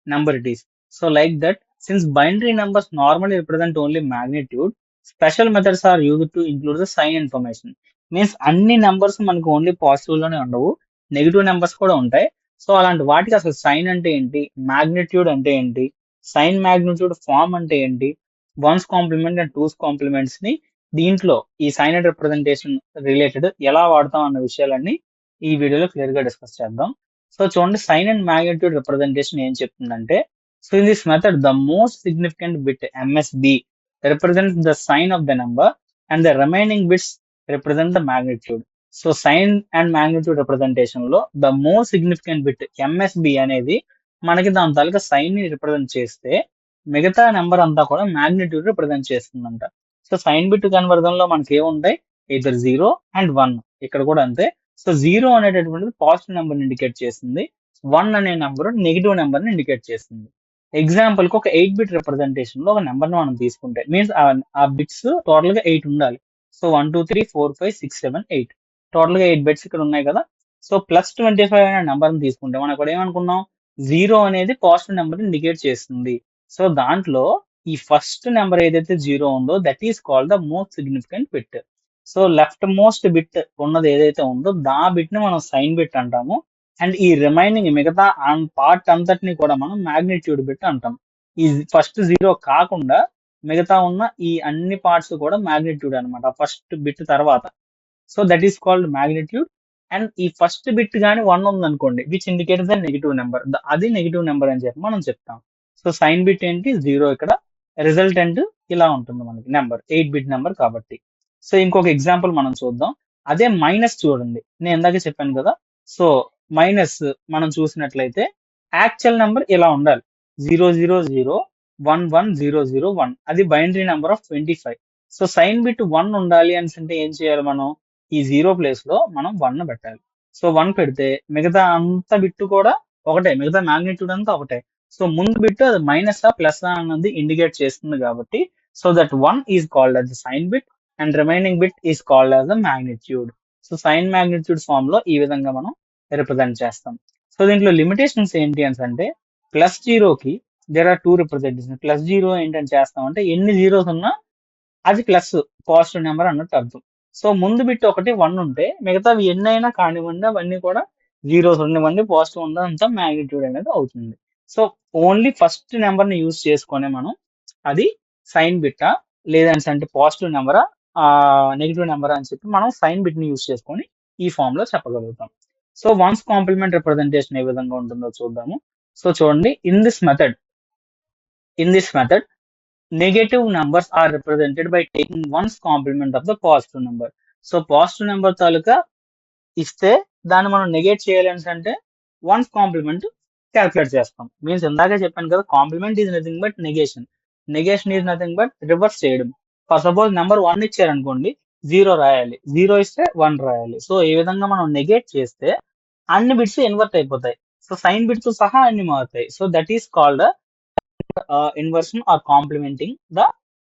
A: number it is. So like that, since binary numbers normally represent only magnitude, special methods are used to include the sign information. Means అన్ని numbers మనకు only positive లోనే ఉండవు, negative numbers కూడా ఉంటాయి. So అలాంటి వాటికి అసలు sign అంటే ఏంటి, మ్యాగ్నిట్యూడ్ అంటే ఏంటి, సైన్ మ్యాగ్నిట్యూడ్ ఫార్మ్ అంటే ఏంటి, one's complement and two's complements ని దీంట్లో ఈ సైన్ అండ్ రిప్రజెంటేషన్ రిలేటెడ్ ఎలా వాడతాం అన్న విషయాలన్నీ ఈ వీడియోలో క్లియర్ గా డిస్కస్ చేద్దాం. సో చూడండి సైన్ అండ్ మ్యాగ్నిట్యూడ్ రిప్రజెంటేషన్ ఏం చెప్తుందంటే so in this method the most significant bit MSB represents the sign of the number and the remaining bits represent the magnitude. So sign and magnitude representation లో the most significant bit MSB అనేది మనకి దాని తాలూకా sign ని represent చేస్తే మిగతా number అంతా కూడా magnitude represent చేస్తుందంట. సో సైన్ బిట్ కన్వర్జన్ లో మనకి ఏముంటాయి ఇద్దరు 0 and 1, ఇక్కడ కూడా అంతే. సో 0 అనేటటువంటిది పాజిటివ్ నెంబర్ ని ఇండికేట్ చేస్తుంది, 1 అనే నెంబర్ నెగిటివ్ నెంబర్ ని ఇండికేట్ చేస్తుంది. ఎగ్జాంపుల్ కి ఒక 8-bit రిప్రజెంటేషన్ లో ఒక నెంబర్ ని మనం తీసుకుంటే మీన్స్ ఆ బిట్స్ టోటల్ గా 8 ఉండాలి. సో 1 2 3 4 5 6 7 8 టోటల్ గా 8 బిట్స్ ఇక్కడ ఉన్నాయి కదా. సో +25 అనే నెంబర్ ని తీసుకుంటే మనం ఇక్కడ ఏమనుకున్నాం 0 అనేది పాజిటివ్ నెంబర్ ని ఇండికేట్ చేస్తుంది. సో దాంట్లో ఈ ఫస్ట్ నెంబర్ ఏదైతే 0 ఉందో that is called the most significant bit. So left most bit ఉన్నది ఏదైతే ఉందో దా బిట్ ని మనం సైన్ బిట్ అంటాము. అండ్ ఈ రిమైనింగ్ మిగతా పార్ట్ అంతటిని కూడా మనం మ్యాగ్నిట్యూడ్ బిట్ అంటాం. ఈ ఫస్ట్ 0 కాకుండా మిగతా ఉన్న ఈ అన్ని పార్ట్స్ కూడా మ్యాగ్నిట్యూడ్ అనమాట ఫస్ట్ బిట్ తర్వాత. So that is called magnitude. And ఈ ఫస్ట్ బిట్ కానీ 1 ఉందనుకోండి which indicates the negative number, అది నెగిటివ్ నెంబర్ అని చెప్పి మనం చెప్తాం. సో సైన్ బిట్ ఏంటి 0, ఇక్కడ రిజల్టెంట్ ఇలా ఉంటుంది మనకి నెంబర్ 8-bit నెంబర్ కాబట్టి. సో ఇంకొక ఎగ్జాంపుల్ మనం చూద్దాం. అదే మైనస్ చూడండి, నేను ఇందాక చెప్పాను కదా. సో మైనస్ మనం చూసినట్లయితే యాక్చువల్ నెంబర్ ఇలా ఉండాలి 000110001, అది binary number of 25. So sign bit 1 ఉండాలి అని అంటే ఏం చేయాలి మనం ఈ 0 ప్లేస్ లో మనం 1 పెట్టాలి. సో 1 పెడితే మిగతా అంత బిట్ కూడా ఒకటే, మిగతా మ్యాగ్నిట్యూడ్ అంతా ఒకటే. సో ముందు బిట్ అది మైనస్ ప్లస్ అన్నది ఇండికేట్ చేస్తుంది కాబట్టి so that 1 is called as the sign bit and remaining bit is called as the magnitude. So sign magnitude form లో ఈ విధంగా మనం రిప్రజెంట్ చేస్తాం. సో దీంట్లో లిమిటేషన్స్ ఏంటి అని అంటే ప్లస్ జీరోకి there are two representation. Plus zero ఏంటని చేస్తామంటే ఎన్ని జీరోస్ ఉన్నా అది ప్లస్ పాజిటివ్ నెంబర్ అన్నట్టు అర్థం. సో ముందు బిట్ ఒకటి 1 ఉంటే మిగతావి ఎన్నైనా కానివ్వండి అవన్నీ కూడా జీరోస్ ఉండనివ్వండి, పాజిటివ్ ఉందా అంతా మ్యాగ్నిట్యూడ్ అనేది అవుతుంది. సో ఓన్లీ ఫస్ట్ నెంబర్ ని యూజ్ చేసుకునే మనం అది సైన్ బిట్టా లేదంటే పాజిటివ్ నెంబరా నెగిటివ్ నెంబర్ అని చెప్పి మనం సైన్ బిట్ ని యూజ్ చేసుకొని ఈ ఫామ్ లో చెప్పగలుగుతాం. సో వన్స్ కాంప్లిమెంట్ రిప్రజెంటేషన్ ఏ విధంగా ఉంటుందో చూద్దాము. సో చూడండి, in this method negative numbers are represented by taking one's complement of the positive number. So positive number తాలూకా ఇస్తే దాన్ని మనం నెగేట్ చేయాలి అంటే వన్స్ కాంప్లిమెంట్ క్యాల్కులేట్ చేస్తాం. మీన్స్ ఇందాకే చెప్పాను కదా, complement is nothing but negation. Negation is nothing but reverse చేయడం. ఫర్ సపోజ్ నెంబర్ 1 ఇచ్చారనుకోండి, 0 రాయాలి, 0 ఇస్తే 1 రాయాలి. సో ఈ విధంగా మనం నెగేట్ చేస్తే అన్ని బిట్స్ ఇన్వర్ట్ అయిపోతాయి. సో సైన్ బిట్స్ సహా అన్ని మారుతాయి. So that is called inversion or complementing the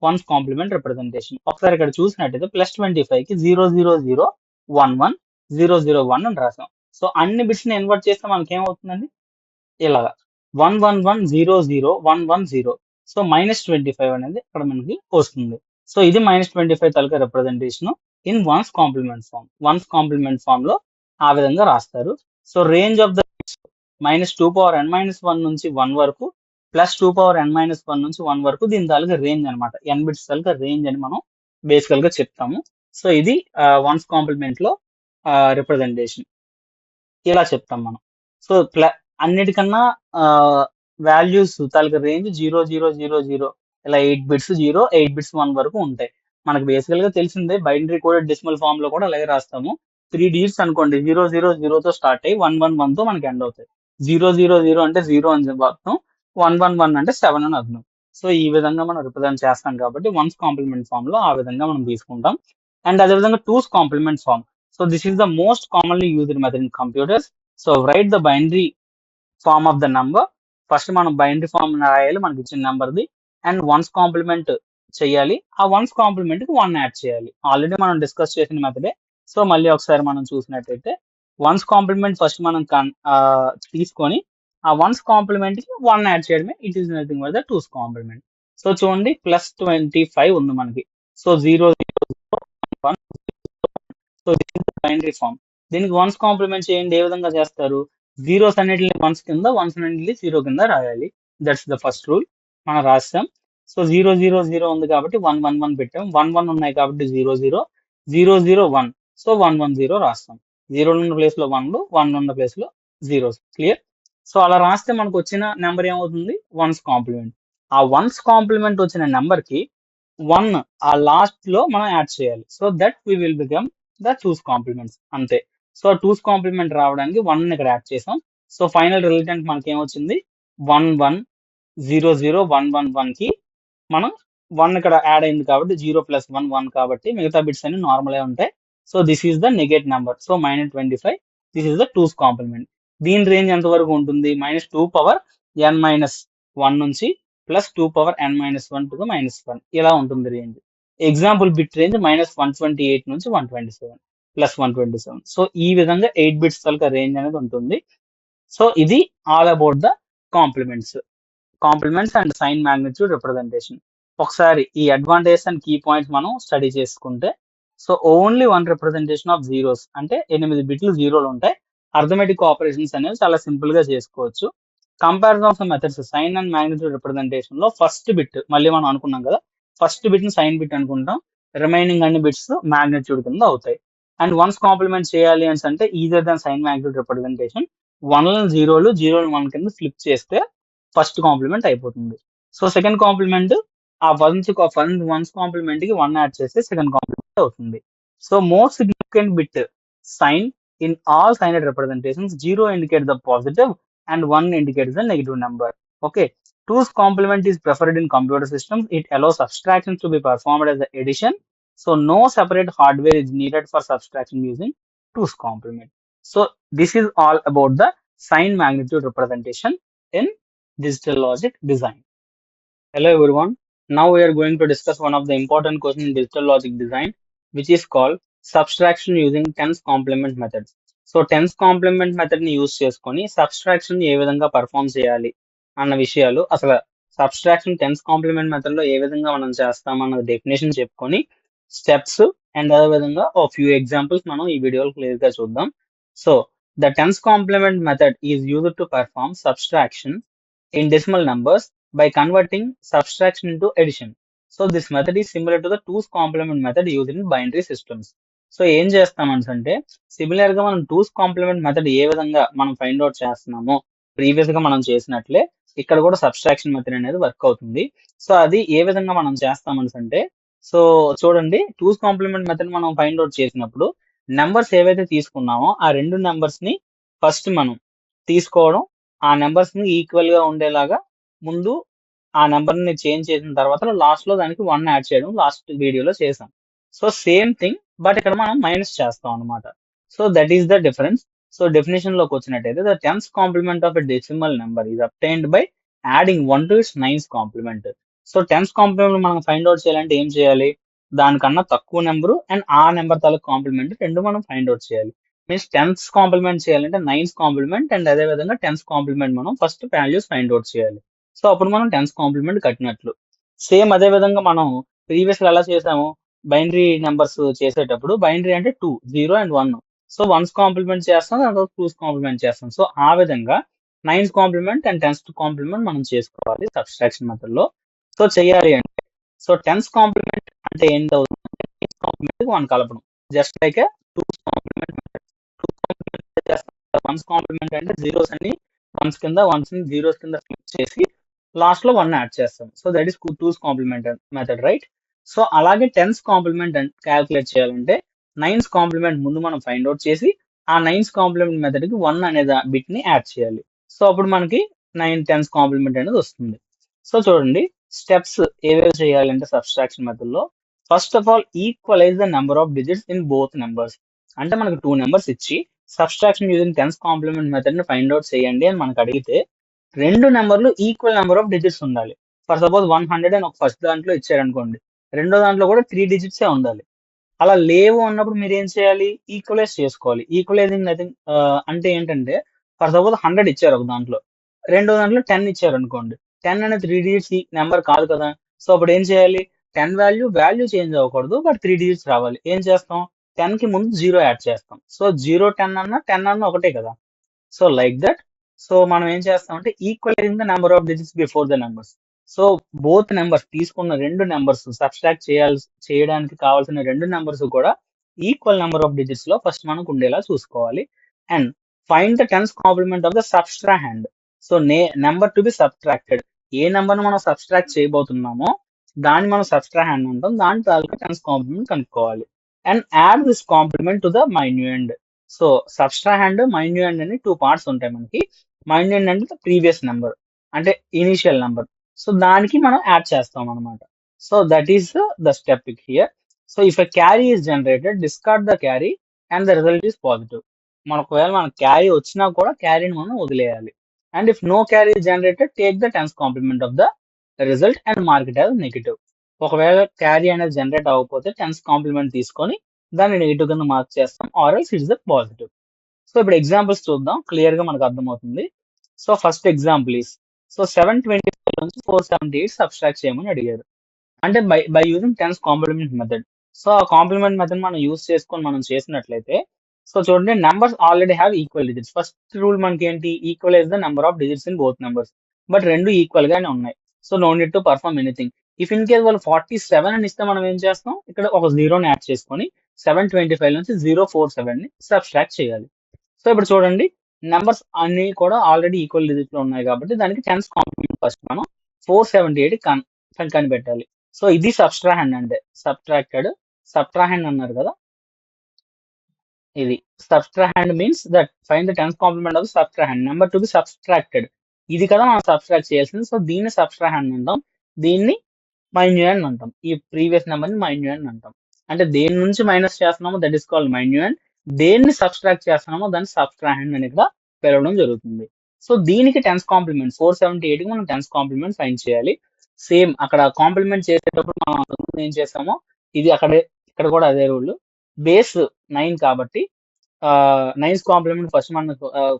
A: one's complement representation. ఒకసారి ఇక్కడ చూసినట్టయితే +25 కి 00011 అని రాసాం. సో అన్ని బిట్స్ ని ఇన్వర్ట్ చేస్తే మనకి ఏమవుతుందండి, ఇలాగా 111001110. సో -25 అనేది ఇక్కడ మనకి వస్తుంది. సో ఇది -25 తాలూకా representation in one's complement form. One's complement form లో ఆ విధంగా రాస్తారు. So range of the -2n-1 నుంచి 1 వరకు +2n-1 నుంచి 1 వరకు దీని తాలూకా రేంజ్ అనమాట. n బిట్స్ తాలూకా రేంజ్ అని మనం బేసికల్ గా చెప్తాము. సో ఇది వన్స్ కాంప్లిమెంట్ లో రిప్రజెంటేషన్ ఇలా చెప్తాం మనం. సో అన్నిటికన్నా వాల్యూస్ తాలూకా రేంజ్ 0000 ఇలా 8 బిట్స్ 0, 8 బిట్స్ 1 వరకు ఉంటాయి. మనకు బేసికల్ గా తెలిసిందే, బైనరీ కోడెడ్ డెసిమల్ ఫామ్ లో కూడా అలాగే రాస్తాము. 3 డిజిట్స్ అనుకోండి, 000 తో స్టార్ట్ అయ్యి 111 తో మనకి ఎండ్ అవుతాయి. 000 అంటే 0 అని అర్థం, 111 అంటే 7 అని అర్థం. సో ఈ విధంగా మనం రిప్రజెంట్ చేస్తాం కాబట్టి వన్స్ కాంప్లిమెంట్ ఫామ్ లో ఆ విధంగా మనం తీసుకుంటాం. అండ్ అదేవిధంగా two's complement form. So this is the most commonly used method in computers. So write the binary form of the number. First మనం బైనరీ ఫార్మ్ రాయాలి మనకి ఇచ్చిన నెంబర్ది, అండ్ వన్స్ కాంప్లిమెంట్ చేయాలి. ఆ వన్స్ కాంప్లిమెంట్ కి 1 యాడ్ చేయాలి. Already మనం discuss చేసిన మెథడే. సో మళ్ళీ ఒకసారి మనం చూసినట్టయితే వన్స్ కాంప్లిమెంట్ ఫస్ట్ మనం తీసుకొని ఆ వన్స్ కాంప్లిమెంట్ కి 1 యాడ్ చేయడమే. It is nothing but the two's complement. So చూడండి, +25 ఉంది మనకి. సో 001. So binary form. దీనికి వన్స్ కాంప్లిమెంట్ చేయండి. ఏ విధంగా చేస్తారు, జీరోస్ అన్నిటిని వన్స్ కింద, వన్స్ అన్నిటిని 0 కింద రాయాలి. That's the first rule. మనం రాస్తాం. సో 000 ఉంది కాబట్టి 111 పెట్టాం. 11 ఉన్నాయి కాబట్టి 00001. సో 110 రాస్తాం. 0 ఉన్న ప్లేస్ లో 1లు, 1 ఉన్న ప్లేస్ లో 0s. క్లియర్. సో అలా రాస్తే మనకు వచ్చిన నెంబర్ ఏమవుతుంది, వన్స్ కాంప్లిమెంట్. ఆ వన్స్ కాంప్లిమెంట్ వచ్చిన నెంబర్ కి 1 ఆ లాస్ట్ లో మనం యాడ్ చేయాలి. So that we will become the two's complements. అంతే. సో టూస్ కాంప్లిమెంట్ రావడానికి 1 ఇక్కడ యాడ్ చేసాం. సో ఫైనల్ రిజల్టెంట్ మనకి ఏమొచ్చింది, 1100111 కి మనం 1 ఇక్కడ యాడ్ అయింది కాబట్టి 0 + 1 1 కాబట్టి మిగతా బిట్స్ అన్ని నార్మల్ ఉంటాయి. So this is the negate number. So -25 this is the two's complement. దీని రేంజ్ ఎంత వరకు ఉంటుంది, -2n-1 నుంచి +2n-1 to the -1 ఇలా ఉంటుంది రేంజ్. ఎగ్జాంపుల్ బిట్ రేంజ్ -128 నుంచి 127 +127. సో ఈ విధంగా 8 బిట్స్ తాలూకా రేంజ్ అనేది ఉంటుంది. సో ఇది all about the complements and sign magnitude representation. ఒకసారి ఈ అడ్వాంటేజ్ అండ్ కీ పాయింట్స్ మనం స్టడీ చేసుకుంటే, so only 1 representation of zeros అంటే 8 బిట్లు జీరోలు ఉంటాయి. అర్థమెటిక్ ఆపరేషన్స్ అనేవి చాలా సింపుల్ గా చేసుకోవచ్చు. Comparison of the methods sign and magnitude representation లో ఫస్ట్ బిట్ మళ్ళీ మనం అనుకున్నాం కదా, ఫస్ట్ బిట్ ని సైన్ బిట్ అనుకుంటాం, రిమైనింగ్ అన్ని బిట్స్ మ్యాగ్నిట్యూడ్ కింద అవుతాయి. అండ్ వన్స్ కాంప్లిమెంట్ చేయాలి అని అంటే easier than sign magnitude representation 1లను 0లు 0ని 1 కింద ఫ్లిప్ చేస్తే ఫస్ట్ కాంప్లిమెంట్ అయిపోతుంది. సో సెకండ్ కాంప్లిమెంట్ ఆ వన్స్ కాంప్లిమెంట్ కి 1 యాడ్ చేస్తే సెకండ్ కాంప్లిమెంట్ అవుతుంది. So most significant bit sign in all signed representations, 0 indicates the positive and 1 indicates the negative number. Okay. 2's complement is preferred in computer systems. It allows subtractions to be performed as the addition. So no separate hardware is needed for subtraction using 2's complement. So this is all about the sign magnitude representation in digital logic design. Hello everyone. Now we are going to discuss one of the important questions in digital logic design, which is called subtraction using tens complement method. So ten's complement method ని use చేసుకొని subtraction ఏ విధంగా perform చేయాలి అన్న విషయాలు, అసలు subtraction tense complement method లో ఏ విధంగా మనం చేస్తామన్న డెఫినేషన్ చెప్పుకొని స్టెప్స్ అండ్ అదే విధంగా ఓ ఫ్యూ ఎగ్జాంపుల్స్ మనం ఈ వీడియోలో క్లియర్ గా చూద్దాం. So the ten's complement method is used to perform subtraction in decimal numbers by converting subtraction into addition. So this method is similar to the 2's complement method used in binary systems. So ఏం చేస్తామంటే similar గా మనం 2's complement method ఏ విధంగా మనం find out చేస్తున్నామో previous గా మనం చేసినట్లే ఇక్కడ కూడా సబ్స్ట్రాక్షన్ మెథడ్ అనేది వర్క్ అవుతుంది. సో అది ఏ విధంగా మనం చేస్తామంటే, సో చూడండి 2's complement మెథడ్ మనం ఫైండ్ అవుట్ చేసినప్పుడు నెంబర్స్ ఏవైతే తీసుకున్నామో ఆ రెండు నెంబర్స్ ని ఫస్ట్ మనం తీసుకోవడం, ఆ నెంబర్స్ ని ఈక్వల్ గా ఉండేలాగా ముందు ఆ నెంబర్ ని చేంజ్ చేసిన తర్వాత లాస్ట్ లో దానికి 1 యాడ్ చేయడం లాస్ట్ వీడియోలో చేసాం. సో సేమ్ థింగ్, బట్ ఇక్కడ మనం మైనస్ చేస్తాం అనమాట. So that is the difference. So definition లోకి వచ్చినట్టయితే the ten's complement of a decimal number is obtained by adding 1 to its nine's complement. So ten's complement మనం find out చేయాలంటే ఏం చేయాలి, దానికన్నా తక్కువ నెంబరు అండ్ ఆ నెంబర్ తాలూకు కాంప్లిమెంట్ రెండు మనం ఫైండ్ అవుట్ చేయాలి. మీన్స్ టెన్స్ కాంప్లిమెంట్ చేయాలంటే నైన్స్ కాంప్లిమెంట్ అండ్ అదే విధంగా టెన్స్ కాంప్లిమెంట్ మనం ఫస్ట్ వాల్యూస్ ఫైండ్ అవుట్ చేయాలి. సో అప్పుడు మనం టెన్స్ కాంప్లిమెంట్ కట్టినట్లు. సేమ్ అదే విధంగా మనం ప్రీవియస్ గా ఎలా చేసాము, బైనరీ నెంబర్స్ చేసేటప్పుడు బైనరీ అంటే 2, 0 అండ్ 1. సో వన్స్ కాంప్లిమెంట్ చేస్తాం, దాని తర్వాత టూస్ కాంప్లిమెంట్ చేస్తాం. సో ఆ విధంగా nine's complement and ten's complement మనం చేసుకోవాలి సబ్స్ట్రాక్షన్ మెథడ్ లో. సో చెయ్యాలి అంటే, సో టెన్స్ కాంప్లిమెంట్ అంటే ఏంటవుతుంది, కాంప్లిమెంట్ 1 కలపడం, just like two's complement. One's complement అంటే జీరోస్ అన్ని వన్స్ కింద, వన్స్ ని జీరోస్ కింద ఫ్లిప్ చేసి లాస్ట్ లో 1 యాడ్ చేస్తాం. So that is two's complement method, right? So అలాగే టెన్స్ కాంప్లిమెంట్ క్యాల్కులేట్ చేయాలంటే నైన్స్ కాంప్లిమెంట్ ముందు మనం ఫైండ్ అవుట్ చేసి ఆ నైన్స్ కాంప్లిమెంట్ మెథడ్ కి 1 అనే బిట్ ని యాడ్ చేయాలి. సో అప్పుడు మనకి 9 టెన్స్ కాంప్లిమెంట్ అనేది వస్తుంది. సో చూడండి స్టెప్స్ ఏవేవి చేయాలంటే సబ్స్ట్రాక్షన్ మెథడ్ లో, first of all equalize the number of digits in both numbers. అంటే మనకు 2 నెంబర్స్ ఇచ్చి subtraction using ten's complement method ని ఫైండ్ అవుట్ చేయండి అని మనకు అడిగితే రెండు నెంబర్లు ఈక్వల్ నెంబర్ ఆఫ్ డిజిట్స్ ఉండాలి. ఫర్ సపోజ్ 100 అని ఒక ఫస్ట్ దాంట్లో ఇచ్చారనుకోండి, రెండో దాంట్లో కూడా 3 డిజిట్సే ఉండాలి. అలా లేవు అన్నప్పుడు మీరు ఏం చేయాలి, ఈక్వలైజ్ చేసుకోవాలి. ఈక్వలైజింగ్ నథింగ్ అంటే ఏంటంటే, ఫర్ సపోజ్ 100 ఇచ్చారు ఒక దాంట్లో, రెండో దాంట్లో 10 ఇచ్చారు అనుకోండి, 10 అనేది 3 డిజిట్స్ నెంబర్ కాదు కదా. సో అప్పుడు ఏం చేయాలి, 10 వాల్యూ చేంజ్ అవ్వకూడదు, బట్ 3 డిజిట్స్ రావాలి. ఏం చేస్తాం, 10 కి ముందు 0 యాడ్ చేస్తాం. సో 0 10 అన్నా 10 అన్నా ఒకటే కదా. So like that. సో మనం ఏం చేస్తామంటే equalizing the number of digits before the numbers. So both numbers తీసుకున్న రెండు నెంబర్స్ సబ్స్ట్రాక్ట్ చేయడానికి కావాల్సిన రెండు నెంబర్స్ కూడా ఈక్వల్ నెంబర్ ఆఫ్ డిజిట్స్ లో ఫస్ట్ మనకు ఉండేలా చూసుకోవాలి. And find the ten's complement of the subtrahend. So number to be subtracted, ఏ నెంబర్ ను మనం సబ్స్ట్రాక్ట్ చేయబోతున్నామో దాన్ని మనం సబ్స్ట్రాహెండ్ అంటాం. దాని తాలూకా టెన్స్ కాంప్లిమెంట్ కనుక్కోవాలి and add this complement to the minuend. So సబ్స్ట్రాహెండ్ మైన్యూయండ్ అని 2 పార్ట్స్ ఉంటాయి మనకి. మైన్యూయండ్ అంటే ప్రీవియస్ నెంబర్, అంటే ఇనిషియల్ నెంబర్. సో దానికి మనం యాడ్ చేస్తాం అనమాట. So that is the step here. So if a carry is generated, discard the carry and the result is positive. ఒకవేళ మనకు క్యారీ వచ్చినా కూడా క్యారీని మనం వదిలేయాలి. And if no carry is generated, take the ten's complement of the result and mark it as negative. ఒకవేళ carry అనేది generate అవ్వకపోతే టెన్స్ కాంప్లిమెంట్ తీసుకొని దాన్ని నెగిటివ్ కింద మార్క్ చేస్తాం, or else it's the positive. So ఇప్పుడు ఎగ్జాంపుల్స్ చూద్దాం, clear గా మనకు అర్థమవుతుంది. So first example is, so 725 నుంచి 478 సబ్స్ట్రాక్ట్ చేయమని అడిగారు. అంటే by using ten's complement method. So ఆ కాంప్లిమెంట్ మెథడ్ మనం యూజ్ చేసుకొని మనం చేసినట్లయితే, సో చూడండి numbers already have equal digits. First rule మనకి ఏంటి, equalize the number of digits in both numbers. But రెండు ఈక్వల్ గానే ఉన్నాయి. So no need to perform anything. If in case వాళ్ళు 47 అని ఇస్తే మనం ఏం చేస్తాం, ఇక్కడ ఒక జీరోని యాడ్ చేసుకొని 725 నుంచి 047 ని సబ్స్ట్రాక్ట్ చేయాలి. సో ఇప్పుడు చూడండి నెంబర్స్ అన్ని కూడా ఆల్రెడీ ఈక్వల్ డిజిట్ లో ఉన్నాయి కాబట్టి దానికి టెన్స్ కాంప్లిమెంట్ ఫస్ట్ మనం 478 కనిపెట్టాలి. సో ఇది సబ్స్ట్రాహెండ్ అంటే, సబ్ట్రాహెండ్ అన్నారు కదా, ఇది subtrahend means that find the ten's complement of subtrahend number to be subtracted. ఇది కదా మనం సబ్స్ట్రాక్ట్ చేయాల్సింది. సో దీన్ని సబ్స్ట్రాహెండ్ అంటాం, దీన్ని మైన్యూయండ్ అంటాం. ఈ ప్రీవియస్ నెంబర్ ని మైన్యూయండ్ అంటాం. అంటే దేని నుంచి మైనస్ చేస్తున్నామో దట్ ఈస్ కాల్డ్ మైన్యూయండ్, దేన్ని సబ్స్ట్రాక్ట్ చేస్తున్నామో దాన్ని సబ్ట్రాహెండ్ అని ఇక్కడ పిలవడం జరుగుతుంది. సో దీనికి టెన్స్ కాంప్లిమెంట్ 478 కి మనం టెన్స్ కాంప్లిమెంట్ ఫైండ్ చేయాలి. సేమ్ అక్కడ కాంప్లిమెంట్ చేసేటప్పుడు మనం అంతకుముందు ఏం చేసామో ఇది ఇక్కడ కూడా అదే రూల్. బేస్ 9 కాబట్టి నైన్స్ కాంప్లిమెంట్ ఫస్ట్ మనం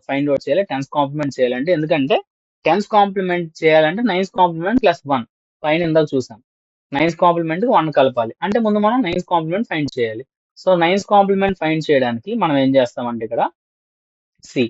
A: ఫైండ్ అవుట్ చేయాలి. టెన్స్ కాంప్లిమెంట్ చేయాలంటే ఎందుకంటే టెన్స్ కాంప్లిమెంట్ చేయాలంటే నైన్స్ కాంప్లిమెంట్ ప్లస్ 1 పైన ఇందాక చూసాం. నైన్స్ కాంప్లిమెంట్ 1 కలపాలి అంటే ముందు మనం నైన్స్ కాంప్లిమెంట్ ఫైండ్ చేయాలి. సో నైన్స్ కాంప్లిమెంట్ ఫైండ్ చేయడానికి మనం ఏం చేస్తామంటే ఇక్కడ సి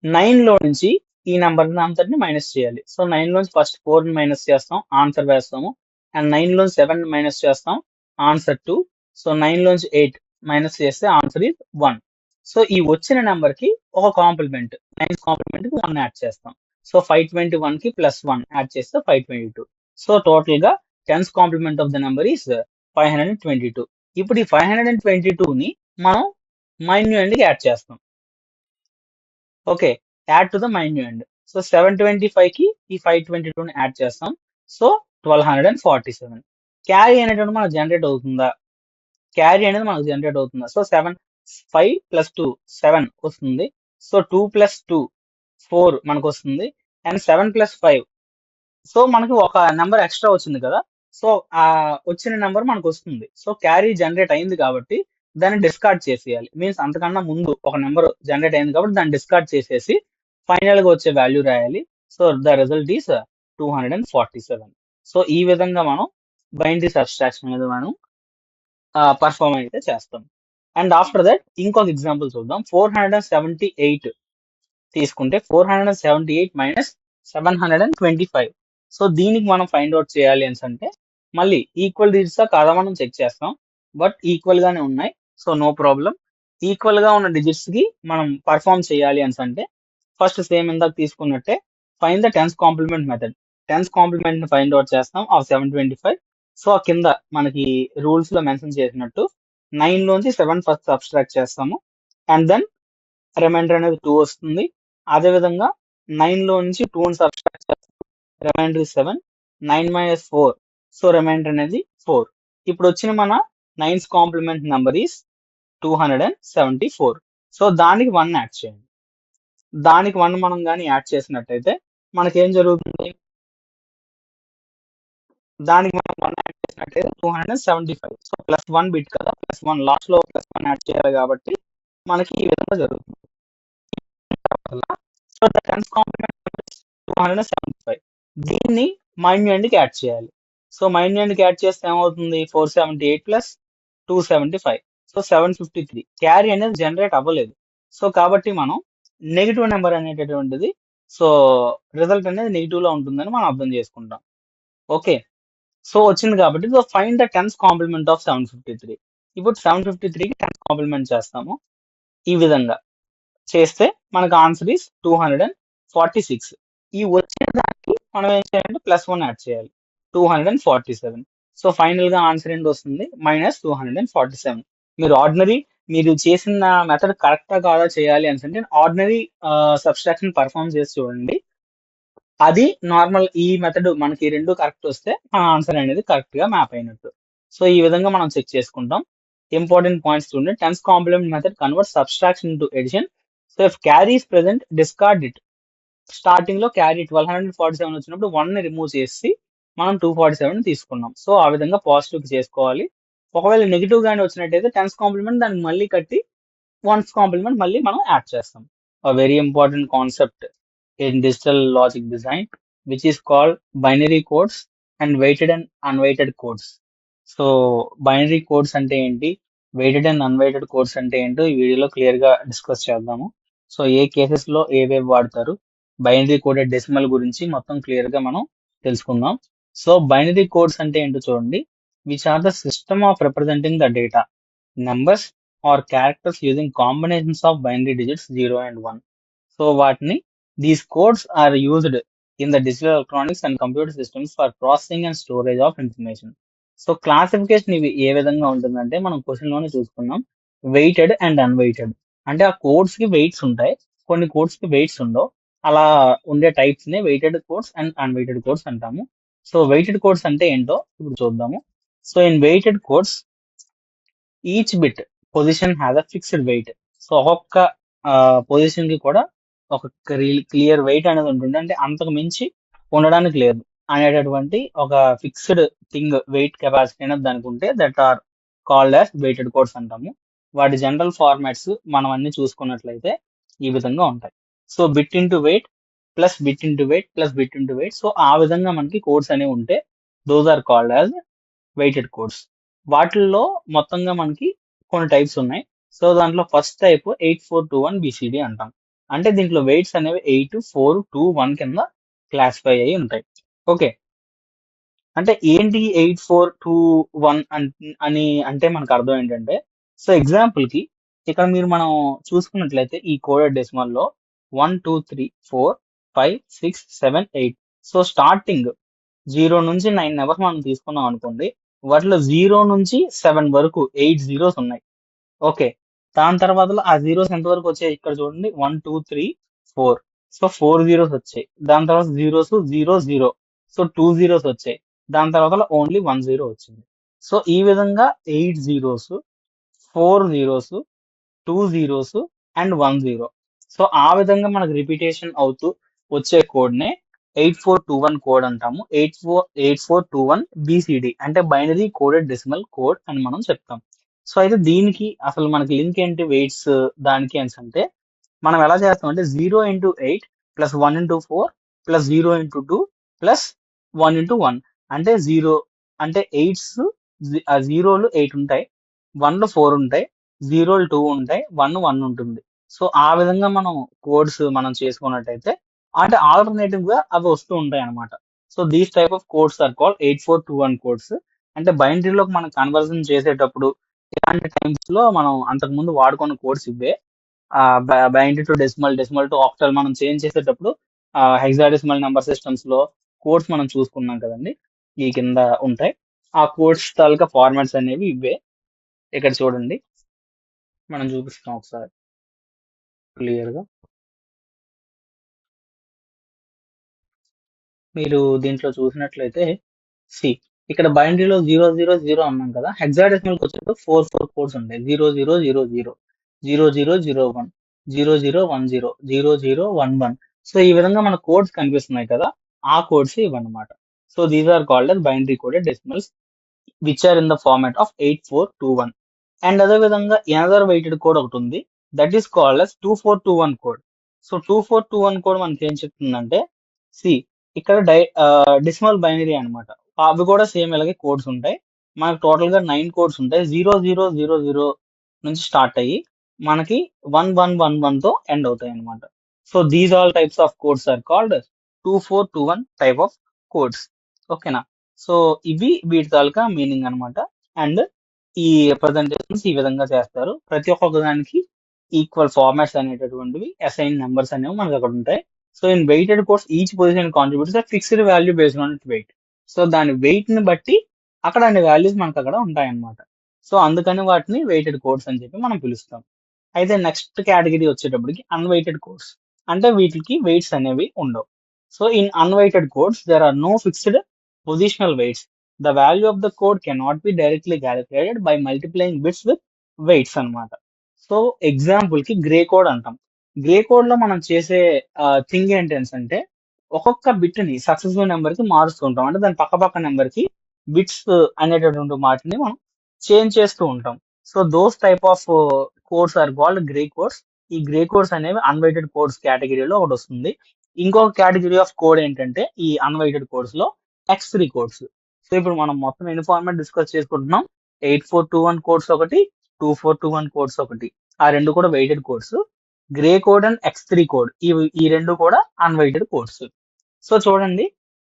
A: 9 లో నుంచి ఈ నెంబర్ అంతటిని మైనస్ చేయాలి. సో 9 లోంచి ఫస్ట్ 4 మైనస్ చేస్తాం, ఆన్సర్ వేస్తాము. అండ్ 9 లోంచి 7 మైనస్ చేస్తాం, ఆన్సర్ 2. సో 9 లోంచి 8 మైనస్ చేస్తే ఆన్సర్ ఇస్ 1. సో ఈ వచ్చిన నెంబర్ కి ఒక కాంప్లిమెంట్ 9 కాంప్లిమెంట్ కి 1 యాడ్ చేస్తాం. సో 521 కి ప్లస్ 1 యాడ్ చేస్తే 522. సో టోటల్ గా ten's complement of the number is 522. ఇప్పుడు ఈ 522 ని మనం మైన్యూఎండ్ కి యాడ్ చేస్తాం. Okay, add to the minuend. So 725 కి ఈ 522 ని యాడ్ చేస్తాం. సో 1247. క్యారీ అనేటువంటి మనకు జనరేట్ అవుతుందా? క్యారీ అనేది మనకు జనరేట్ అవుతుందా? సో 5 ప్లస్ 2 7 వస్తుంది. సో 2 ప్లస్ 2 4 మనకు వస్తుంది. అండ్ 7 ప్లస్ 5 సో మనకి ఒక నెంబర్ ఎక్స్ట్రా వచ్చింది కదా. సో ఆ వచ్చిన నెంబర్ మనకు వస్తుంది. సో క్యారీ జనరేట్ అయింది కాబట్టి దాన్ని డిస్కార్డ్ చేసేయాలి. మీన్స్ అంతకన్నా ముందు ఒక నెంబర్ జనరేట్ అయింది కాబట్టి దాన్ని డిస్కార్డ్ చేసేసి ఫైనల్ గా వచ్చే వాల్యూ రాయాలి. So the result is 247. So ఈ విధంగా మనం బైనరీ సబ్స్ట్రాక్షన్ అనేది మనం పర్ఫార్మ్ అయితే చేస్తాం. అండ్ ఆఫ్టర్ దట్ ఇంకొక ఎగ్జాంపుల్ చూద్దాం. 478 తీసుకుంటే 478 మైనస్ 725. సో దీనికి మనం ఫైండ్ అవుట్ చేయాలి అని అంటే మళ్ళీ ఈక్వల్ డిజిట్స్ కాదా మనం చెక్ చేస్తాం. బట్ ఈక్వల్ గానే ఉన్నాయి. So no problem. ఈక్వల్ గా ఉన్న డిజిట్స్ కి మనం పర్ఫార్మ్ చేయాలి అని అంటే ఫస్ట్ సేమ్ ఇందాక తీసుకున్నట్టే find the ten's complement method. Ten's complement ని ఫైండ్ అవుట్ చేస్తాం ఆఫ్ 725. సో కింద మనకి రూల్స్ లో మెన్షన్ చేసినట్టు 9 లోంచి 7 ఫస్ట్ సబ్స్ట్రాక్ట్ చేస్తాము. అండ్ దెన్ రిమైండర్ అనేది 2 వస్తుంది. అదే విధంగా 9 లో నుంచి 2 సబ్స్ట్రాక్ట్ చేస్తాం, రిమైండర్ 7. 9 మైనస్ 4 సో రిమైండర్ అనేది 4. ఇప్పుడు వచ్చిన మన nine's complement number is 274. So దానికి 1 యాడ్ చేయండి. దానికి 1 మనం కానీ యాడ్ చేసినట్టయితే మనకి ఏం జరుగుతుంది? దానికి మనం 1 యాడ్ చేసినట్టయితే 275. సో ప్లస్ 1 బిట్ కదా, ప్లస్ 1 లాస్ట్ లో ప్లస్ 1 యాడ్ చేయాలి కాబట్టి మనకి ఈ విధంగా జరుగుతుంది. So the ten's complement 275. దీన్ని మైన్యూఎండ్ కి యాడ్ చేయాలి. సో మైన్యూఎండ్ కి యాడ్ చేస్తే ఏమవుతుంది? 478 ప్లస్ 275. సో 753. క్యారీ అనేది జనరేట్ అవ్వలేదు. సో కాబట్టి మనం నెగిటివ్ నెంబర్ అనేటటువంటిది సో రిజల్ట్ అనేది నెగిటివ్ లో ఉంటుందని మనం అర్థం చేసుకుంటాం. ఓకే, సో వచ్చింది కాబట్టి so find the ten's complement of 753. ఇప్పుడు 753 కి టెన్స్ కాంప్లిమెంట్ చేస్తాము. ఈ విధంగా చేస్తే మనకు ఆన్సర్ ఈస్ 246. ఈ వచ్చిన దానికి మనం ఏం చేయాలంటే ప్లస్ 1 యాడ్ చేయాలి, 247. సో ఫైనల్ గా ఆన్సర్ ఏంటి వస్తుంది? మైనస్ 247. మీరు చేసిన మెథడ్ కరెక్టా కాదా చేయాలి అంటే ఆర్డినరీ సబ్స్ట్రాక్షన్ పర్ఫార్మ్ చేసి చూడండి. అది నార్మల్ ఈ మెథడ్ మనకి రెండు కరెక్ట్ వస్తే మన ఆన్సర్ అనేది కరెక్ట్ గా మ్యాప్ అయినట్టు. సో ఈ విధంగా మనం చెక్ చేసుకుంటాం. ఇంపార్టెంట్ పాయింట్స్ చూడండి. Ten's complement method convert subtraction to addition. So if carry is present discard it. Starting లో క్యారీ 1247 వచ్చినప్పుడు 1 ని రిమూవ్ చేసి మనం 247 తీసుకున్నాం. సో ఆ విధంగా పాజిటివ్ చేసుకోవాలి. ఒకవేళ నెగిటివ్ గానే వచ్చినట్టయితే టెన్స్ కాంప్లిమెంట్ దానికి మళ్ళీ కట్టి వన్స్ కాంప్లిమెంట్ మళ్ళీ మనం యాడ్ చేస్తాం. A very important concept in digital logic design, which is called binary codes and weighted and unweighted codes. So binary codes అంటే ఏంటి, వెయిటెడ్ అండ్ అన్వైటెడ్ కోడ్స్ అంటే ఏంటో ఈ వీడియోలో క్లియర్ గా డిస్కస్ చేద్దాము. సో ఏ కేసెస్ లో ఏవేవి వాడతారు, బైనరీ కోడెడ్ డెసిమల్ గురించి మొత్తం క్లియర్ గా మనం తెలుసుకుందాం. సో బైనరీ కోడ్స్ అంటే ఏంటో చూడండి. Which are the system of representing the data, numbers or characters using combinations of binary digits 0 and 1. So వాటిని these codes are used in the digital electronics and computer systems for processing and storage of information. So classification ఇవి ఏ విధంగా ఉంటుందంటే మనం question లోనే చూసుకున్నాం. Weighted and unweighted అంటే ఆ కోడ్స్ కి వెయిట్స్ ఉంటాయి, కొన్ని కోడ్స్ కి వెయిట్స్ ఉండవు. అలా ఉండే టైప్స్ ని weighted codes and unweighted codes అంటాము. సో వెయిటెడ్ కోడ్స్ అంటే ఏంటో ఇప్పుడు చూద్దాము. So in weighted codes each bit position has a fixed weight. So ఒక్కొక్క పొజిషన్ కి కూడా ఒక క్లియర్ వెయిట్ అనేది ఉంటుంది, అంటే అంతకు మించి ఉండడానికి లేదు అనేటటువంటి ఒక ఫిక్స్డ్ థింగ్ వెయిట్ కెపాసిటీ అనేది దానికి ఉంటే that are called as weighted codes అంటాము. వాటి జనరల్ ఫార్మాట్స్ మనం అన్ని చూసుకున్నట్లయితే ఈ విధంగా ఉంటాయి. So bit into weight plus bit into weight plus bit into weight, so ఆ విధంగా మనకి కోడ్స్ అనేవి ఉంటే those are called as weighted codes. వాటిల్లో మొత్తంగా మనకి కొన్ని టైప్స్ ఉన్నాయి. సో దాంట్లో ఫస్ట్ టైప్ 8421 BCD అంటాం. అంటే దీంట్లో వెయిట్స్ అనేవి 8, 4, 2, 1 కింద క్లాసిఫై అయ్యి ఉంటాయి. ఓకే, అంటే ఏంటి 8421 అని అంటే మనకు అర్థం ఏంటంటే, సో ఎగ్జాంపుల్ కి ఇక్కడ మనం చూసుకున్నట్లయితే ఈ కోడెడ్ డెసిమల్ లో 1, 2, 3, 4, 5, 6, 7, 8. సో స్టార్టింగ్ 0 నుంచి 9 నెంబర్స్ మనం తీసుకున్నాం అనుకోండి, వాటిలో 0 నుంచి 7 వరకు 8 జీరోస్ ఉన్నాయి. ఓకే, దాని తర్వాత ఆ జీరోస్ ఎంత వరకు వచ్చాయి ఇక్కడ చూడండి, 1, 2, 3, 4. సో 4 జీరోస్ వచ్చాయి. దాని తర్వాత జీరోస్ 0, 0. సో 2 జీరోస్ వచ్చాయి. దాని తర్వాత ఓన్లీ 1 జీరో వచ్చింది. సో ఈ విధంగా 8 zeros, 4 zeros, 2 zeros and 1 zero. So ఆ విధంగా మనకు రిపీటేషన్ అవుతూ వచ్చే కోడ్ నే 8421 కోడ్ అంటాము. 8421 BCD అంటే బైనరీ కోడెడ్ డెసిమల్ కోడ్ అని మనం చెప్తాం. సో అయితే దీనికి అసలు మనకి లింక్ ఏంటి వెయిట్స్ దానికి అని అంటే, మనం ఎలా చేస్తాం అంటే 0 into 8 plus 1 into 4 plus 0 into 2 plus 1 into 1 అంటే 0. అంటే ఎయిట్స్ ఆ జీరోలు 8 ఉంటాయి, 1లు 4 ఉంటాయి, 0లు 2 ఉంటాయి, 1 ఉంటుంది. సో ఆ విధంగా మనం కోడ్స్ మనం చేసుకున్నట్టయితే అంటే ఆల్టర్నేటివ్ గా అవి వస్తూ ఉంటాయి అనమాట. So these type of codes are called 8421 codes. అంటే బైనరీలోకి మనం కన్వర్జన్ చేసేటప్పుడు ఇలాంటి టైమ్స్ లో మనం అంతకు ముందు వాడుకున్న కోడ్స్ ఇవే. Binary to decimal, decimal to octal మనం చేంజ్ చేసేటప్పుడు హెక్సాడెసిమల్ నెంబర్ సిస్టమ్స్ లో కోడ్స్ మనం చూసుకున్నాం కదండి, ఈ కింద ఉంటాయి. ఆ కోడ్స్ తాలూకా ఫార్మాట్స్ అనేవి ఇవే. ఇక్కడ చూడండి, మనం చూపిస్తాం ఒకసారి క్లియర్ గా. మీరు దీంట్లో చూసినట్లయితే సి ఇక్కడ బైనరీలో 000 అన్నాం కదా, హెక్సాడెసిమల్ కి వచ్చేటప్పుడు 4 కోడ్స్ ఉంటాయి. 0000, 0001, 0010, 0011. సో ఈ విధంగా మన కోడ్స్ కనిపిస్తున్నాయి కదా, ఆ కోడ్స్ ఇవన్నమాట. So these are called as binary coded decimals which are in the format of 8421. And అదే విధంగా ఎనదర్ వెయిటెడ్ కోడ్ ఒకటి ఉంది, that is called as 2421 code. So 2421 code మనకి ఏం చెప్తుందంటే, సి ఇక్కడ డెసిమల్ బైనరీ అన్నమాట. అవి కూడా సేమ్ ఇలాగే కోడ్స్ ఉంటాయి. మనకు టోటల్ గా 9 కోడ్స్ ఉంటాయి. 0000 నుంచి స్టార్ట్ అయ్యి మనకి 1111 తో ఎండ్ అవుతాయి అన్నమాట. So these all types of codes are called 2421 type of codes. ఓకేనా? సో ఇవి వీటి తాలూకా మీనింగ్ అన్నమాట. అండ్ ఈ రిప్రజెంటేషన్స్ ఈ విధంగా చేస్తారు. ప్రతి ఒక్కొక్క దానికి ఈక్వల్ ఫార్మాట్స్ అనేటటువంటివి, అసైన్ నెంబర్స్ అనేవి మనకు అక్కడ ఉంటాయి. So in weighted codes each position contributes fixed value based on it weight. So దాని వెయిట్ ని బట్టి అక్కడ అన్ని వాల్యూస్ మనకు అక్కడ ఉంటాయి అన్నమాట. సో అందుకని వాటిని వెయిటెడ్ కోడ్స్ అని చెప్పి మనం పిలుస్తాం. అయితే నెక్స్ట్ కేటగిరీ వచ్చేటప్పటికి అన్వెయిటెడ్ కోడ్స్. అంటే వీటికి వెయిట్స్ అనేవి ఉండవు. So in unweighted codes there are no fixed positional weights. The value of the code cannot be directly calculated by multiplying bits with weights అన్నమాట. సో ఎగ్జాంపుల్ కి grey code అంటాం. Grey code లో మనం చేసే thing ఏంటంటే, ఒక్కొక్క bit ని successive number కి మారుస్తుంటాం. అంటే దాని పక్క నెంబర్ కి బిట్స్ అనేటటువంటి వాటిని మనం చేంజ్ చేస్తూ ఉంటాం. So those type of codes are called Gray codes. ఈ గ్రే కోడ్స్ అనేవి అన్వైటెడ్ కోడ్స్ కేటగిరీలో ఒకటి వస్తుంది. ఇంకొక కేటగిరీ ఆఫ్ కోడ్ ఏంటంటే ఈ అన్వైటెడ్ కోడ్స్ లో X3 కోడ్స్. సో ఇప్పుడు మనం మొత్తం ఎన్ని ఫార్మాట్ డిస్కస్ చేసుకుంటున్నాం, 8421 కోడ్స్ ఒకటి, 2421 కోడ్స్ ఒకటి. ఆ రెండు కూడా weighted codes. Gray code and X3 code ఈ రెండు కూడా అన్వైటెడ్ కోడ్స్. సో చూడండి,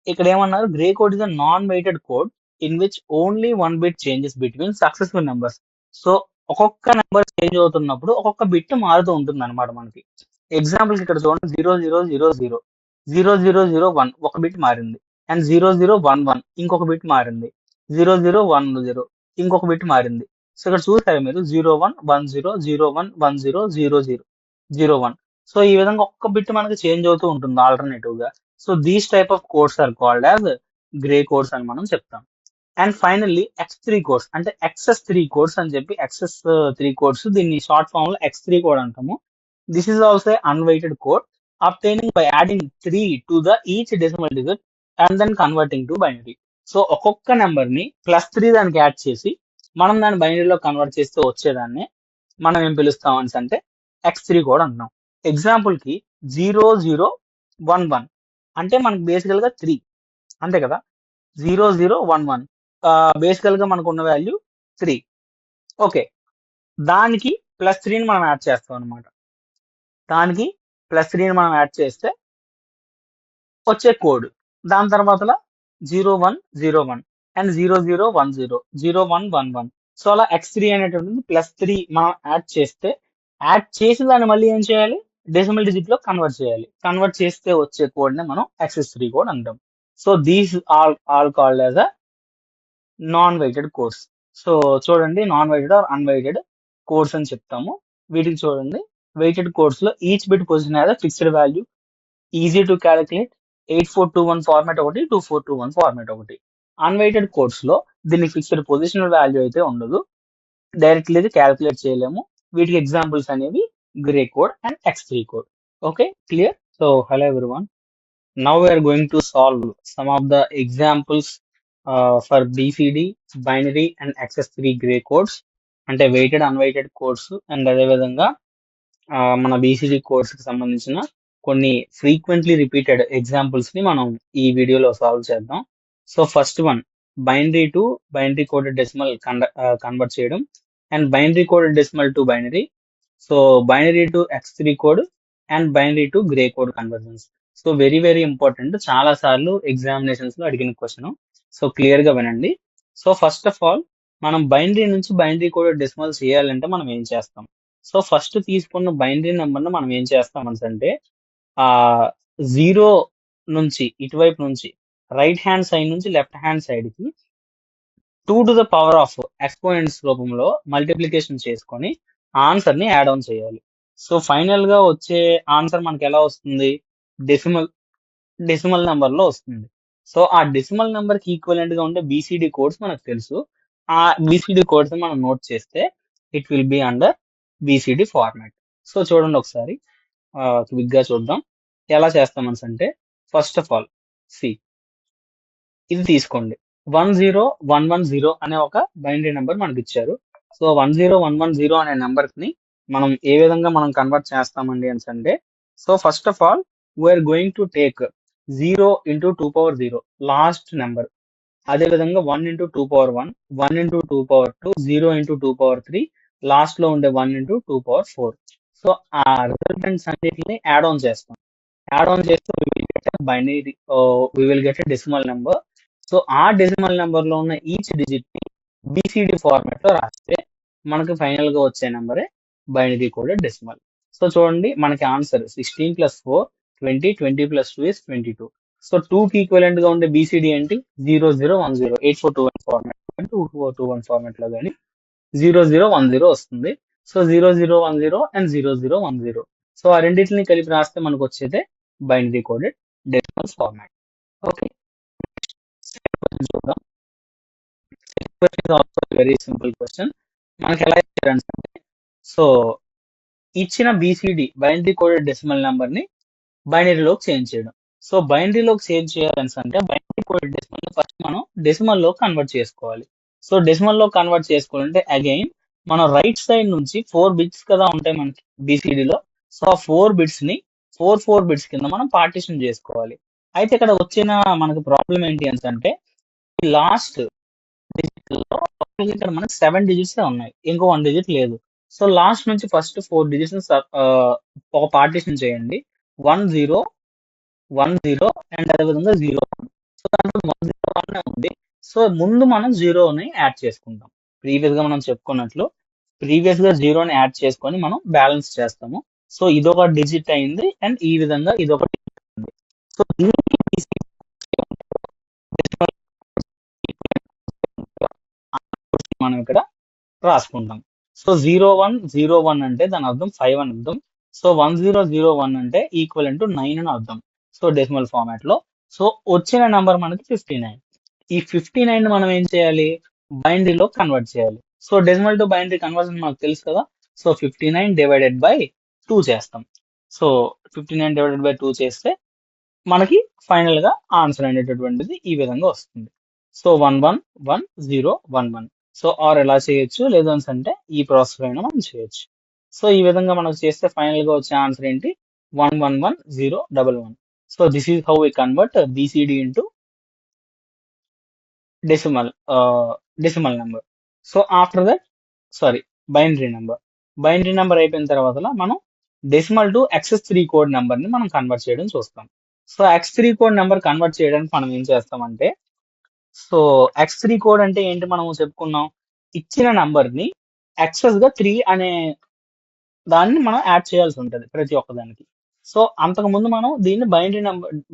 A: ఇక్కడ ఏమన్నారు, Gray code is a non weighted code in which only one bit changes between successful numbers. So ఒక్కొక్క నెంబర్ చేంజ్ అవుతున్నప్పుడు ఒక్కొక్క బిట్ మారుతూ ఉంటుంది అనమాట మనకి. ఎగ్జాంపుల్ ఇక్కడ చూడండి, 0000, 0001 ఒక బిట్ మారింది, అండ్ 0011 ఇంకొక బిట్ మారింది, 0010 ఇంకొక బిట్ మారింది. సో ఇక్కడ చూసారు మీరు 0110, 0110, 0001. సో ఈ విధంగా ఒక్క బిట్ మనకి చేంజ్ అవుతూ ఉంటుంది ఆల్టర్నేటివ్ గా. So these type of codes are called as Gray codes అని మనం చెప్తాం. అండ్ ఫైనల్లీ X3 కోడ్స్ అంటే XS3 కోడ్స్ అని చెప్పి XS3 కోడ్స్ దీన్ని షార్ట్ ఫామ్ లో X3 కోడ్ అంటాము. This is also unweighted code obtaining by adding 3 to the each decimal digit and then converting to binary. So ఒక్కొక్క number ని +3 దానికి add చేసి మనం దాన్ని బైనరీలో కన్వర్ట్ చేస్తే వచ్చేదాన్ని మనం ఏం పిలుస్తాం అంటే X3 కోడ్ అంటున్నాం. ఎగ్జాంపుల్ కి 0011 అంటే మనకి బేసికల్ గా 3 అంతే కదా. 0011 బేసికల్ గా మనకు ఉన్న వాల్యూ 3. ఓకే, దానికి +3 మనం యాడ్ చేస్తాం అనమాట. దానికి +3 మనం యాడ్ చేస్తే వచ్చే కోడ్ దాని తర్వాత 0101 అండ్ 0010 0111. సో అలా X3 అనేటువంటిది +3 మనం యాడ్ చేసి దాన్ని మళ్ళీ ఏం చేయాలి, డెసిమల్ డిజిట్ లో కన్వర్ట్ చేయాలి. కన్వర్ట్ చేస్తే వచ్చే కోడ్ ని మనం XS3 కోడ్ అంటాం. So these all called as a non weighted codes. So చూడండి, non weighted or unweighted codes అని చెప్తాము. వీటికి చూడండి, వెయిటెడ్ కోడ్స్ లో each bit position as fixed value, easy to calculate, 8421 format ఒకటి, 2421 ఫార్మాట్ ఒకటి. అన్వైటెడ్ కోడ్స్ లో దీనికి ఫిక్స్డ్ పొజిషనల్ వాల్యూ అయితే ఉండదు, డైరెక్ట్లీ ఇది క్యాలిక్యులేట్ చేయలేము. వీటికి ఎగ్జాంపుల్స్ అనేవి grey code and X3 code. Okay, clear? So hello everyone, now we are going to solve some of the examples for BCD, binary and XS3 gray codes అంటే weighted అన్వైటెడ్ codes and అదేవిధంగా మన BCD codes కి సంబంధించిన కొన్ని frequently repeated examples ని మనం ఈ వీడియోలో సాల్వ్ చేద్దాం. So first one, binary to binary coded decimal convert చేయడం and binary coded decimal to binary. So binary to X3 code and binary to gray code conversions. So very very important, చాలా సార్లు examinations లో అడిగిన question. So clear గా వినండి. So first of all మనం binary నుంచి binary coded decimal చేయాలంటే మనం ఏం చేస్తాం? సో ఫస్ట్ తీసుకున్న బైనరీ నెంబర్ ను మనం ఏం చేస్తాం అంటే ఆ 0 నుంచి ఇటువైపు నుంచి రైట్ హ్యాండ్ సైడ్ నుంచి లెఫ్ట్ హ్యాండ్ సైడ్ కి 2 to the power of exponents రూపంలో మల్టిప్లికేషన్ చేసుకొని ఆన్సర్ ని యాడ్ ఆన్ చేయాలి. సో ఫైనల్ గా వచ్చే ఆన్సర్ మనకి ఎలా వస్తుంది? డెసిమల్ నెంబర్ లో వస్తుంది. సో ఆ డెసిమల్ నెంబర్ కి ఈక్వలెంట్ గా ఉండే BCD కోడ్స్ మనకు తెలుసు. ఆ BCD కోడ్స్ మనం నోట్ చేస్తే it will be under BCD format. So చూడండి ఒకసారి క్విక్ గా చూద్దాం ఎలా చేస్తామని అంటే. ఫస్ట్ ఆఫ్ ఆల్ సి, ఇది తీసుకోండి, 10110 అనే ఒక బైనరీ నెంబర్ మనకి ఇచ్చారు. సో 10110 అనే నెంబర్ ని మనం ఏ విధంగా మనం కన్వర్ట్ చేస్తామండి అంటే, so first of all we're going to take 0 into 2 power 0 last number, అదే విధంగా 1 into 2 power 1, 1 into 2 power 2, 0 into 2 power 3, last లో ఉండే 1 ఇంటూ 2 power 4. సో ఆ రిజల్టెంట్స్ అన్నిటిని యాడ్ ఆన్ చేస్తాం. యాడ్ ఆన్ చేస్తే binary we will get a decimal number. So ఆ decimal number లో ఉన్న ఈచ్ డిజిట్ ని BCD ఫార్మాట్ లో రాస్తే మనకి ఫైనల్ గా వచ్చే నెంబరే బైనరీ కోడెడ్ డెసిమల్. సో చూడండి, మనకి ఆన్సర్ 16 + 4 20, 20 + 2 is 22. సో 2 కి ఈక్వలెంట్ గా ఉండే BCD ఏంటి? 0010, 8421 ఫార్మాట్ 2421 ఫార్మాట్ లో కానీ 0010 వస్తుంది. So 0010 and 0010. సో ఆ రెండింటిని కలిపి రాస్తే మనకు వచ్చేదే binary coded decimal format. Okay, చూద్దాం. Very simple question. మనకి ఎలా ఇచ్చారంటే, సో ఇచ్చిన BCD binary coded decimal number ని బైనరీలోకి చేంజ్ చేయడం. సో బైనరీలోకి చేంజ్ చేయాలని అంటే బైనరీ కోడెడ్ డెసిమల్ ఫస్ట్ మనం డెసిమల్ లో కన్వర్ట్ చేసుకోవాలి. సో డెసిమల్ లో కన్వర్ట్ చేసుకోవాలంటే అగైన్ మనం రైట్ సైడ్ నుంచి 4 బిట్స్ కదా ఉంటాయి మనకి BCD లో. సో ఆ 4 బిట్స్ ని 4 బిట్స్ కింద మనం పార్టిషన్ చేసుకోవాలి. అయితే ఇక్కడ వచ్చిన మనకు ప్రాబ్లం ఏంటి అంటే, లాస్ట్ డిజిట్ లో ఇక్కడ మనకి 7 డిజిట్స్ ఉన్నాయి, ఇంకో 1 డిజిట్ లేదు. సో లాస్ట్ నుంచి ఫస్ట్ 4 డిజిట్స్ ఒక పార్టిషన్ చేయండి, 1010 అండ్ అదేవిధంగా 01. సో దాంట్లో 101 ఉంది. సో ముందు మనం 0ని యాడ్ చేసుకుంటాం. ప్రీవియస్ గా మనం చెప్పుకున్నట్లు ప్రీవియస్ గా 0ని యాడ్ చేసుకొని మనం బ్యాలెన్స్ చేస్తాము. సో ఇదొక డిజిట్ అయింది అండ్ ఈ విధంగా ఇదొక డిజిట్ అయింది. సో మనం ఇక్కడ రాసుకుంటాం. సో 0101 అంటే దాని అర్థం 5 అని అర్థం. సో 1001 అంటే ఈక్వల్ టు 9 అని అర్థం. సో డెసిమల్ ఫార్మాట్ లో. సో వచ్చిన నెంబర్ మనకి 59. ఈ 59 మనం ఏం చేయాలి, బైనరీలో కన్వర్ట్ చేయాలి. So decimal to binary conversion మనకు తెలుసు కదా. సో 59 డివైడెడ్ బై 2 చేస్తాం. సో 59 డివైడెడ్ బై 2 చేస్తే మనకి ఫైనల్ గా ఆన్సర్ అనేటటువంటిది ఈ విధంగా వస్తుంది. సో 111011. సో ఆర్ ఎలా చేయొచ్చు, లేదని అంటే ఈ ప్రాసెస్ అయినా మనం చేయొచ్చు. సో ఈ విధంగా మనకు చేస్తే ఫైనల్ గా వచ్చే ఆన్సర్ ఏంటి, 111011. So this is how we convert BCD into decimal decimal number. So after that binary number. Binary number అయిపోయిన తర్వాత మనం decimal to x3 code number ని మనం కన్వర్ట్ చేయడం చూస్తాం. So x3 code number convert చేయడానికి మనం ఏం చేస్తామంటే, సో x3 కోడ్ అంటే ఏంటి మనం చెప్పుకున్నాం, ఇచ్చిన నంబర్ ని ఎక్సెస్ గా 3 అనే దాన్ని మనం యాడ్ చేయాల్సి ఉంటుంది ప్రతి ఒక్కదానికి. సో అంతకు ముందు మనం దీన్ని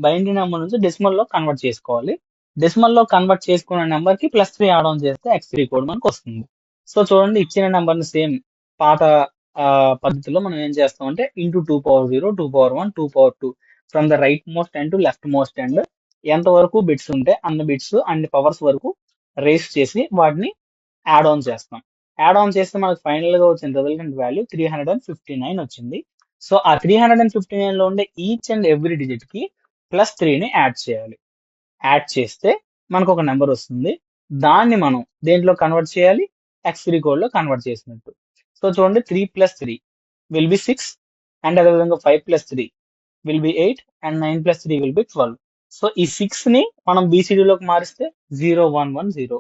A: బైనరీ నెంబర్ నుంచి డెసిమల్ లో కన్వర్ట్ చేసుకోవాలి. డెసిమల్ లో కన్వర్ట్ చేసుకున్న నెంబర్ కి +3 యాడ్ ఆన్ చేస్తే x3 కోడ్ మనకు వస్తుంది. సో చూడండి, ఇచ్చిన నెంబర్ ని సేమ్ పాత పద్ధతిలో మనం ఏం చేస్తామంటే into 2 power 0, 2 power 1, 2 power 2 from the right most end to left most end ఎంత వరకు బిట్స్ ఉంటే అన్ని బిట్స్ అన్ని పవర్స్ వరకు రేస్ చేసి వాటిని యాడ్ ఆన్ చేస్తాం. యాడ్ ఆన్ చేస్తే మనకు ఫైనల్ గా వచ్చిన రిజల్టెంట్ వాల్యూ 359 వచ్చింది. సో ఆ 359 లో ఉండే ఈచ్ అండ్ ఎవ్రీ డిజిట్ కి +3 ని యాడ్ చేయాలి. యాడ్ చేస్తే మనకు ఒక నెంబర్ వస్తుంది. దాన్ని మనం దేంట్లో కన్వర్ట్ చేయాలి, x3 కోడ్ లో కన్వర్ట్ చేసినట్టు. సో చూడండి, 3 + 3 విల్ బి 6, అండ్ అదేవిధంగా 5 + 3 will be 8, and 9 + 3 will be 12. So ఈ 6 ని మనం BCD లోకి మారిస్తే 0110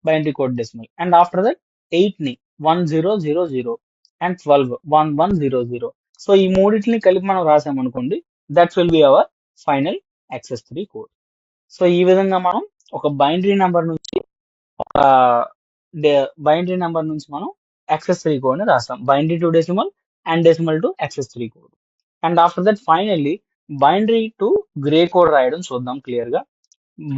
A: binary code decimal, and after that 8 ని 1000 అండ్ 12 1100. సో ఈ మూడింటిని కలిపి మనం రాసామనుకోండి, that will be our final x3 code. So ఈ విధంగా మనం ఒక బైనరీ నెంబర్ నుంచి మనం x3 కోడ్ ని రాస్తాం. Binary to decimal and decimal to x3 code. And after that finally binary to gray code రాయడం చూద్దాం క్లియర్ గా.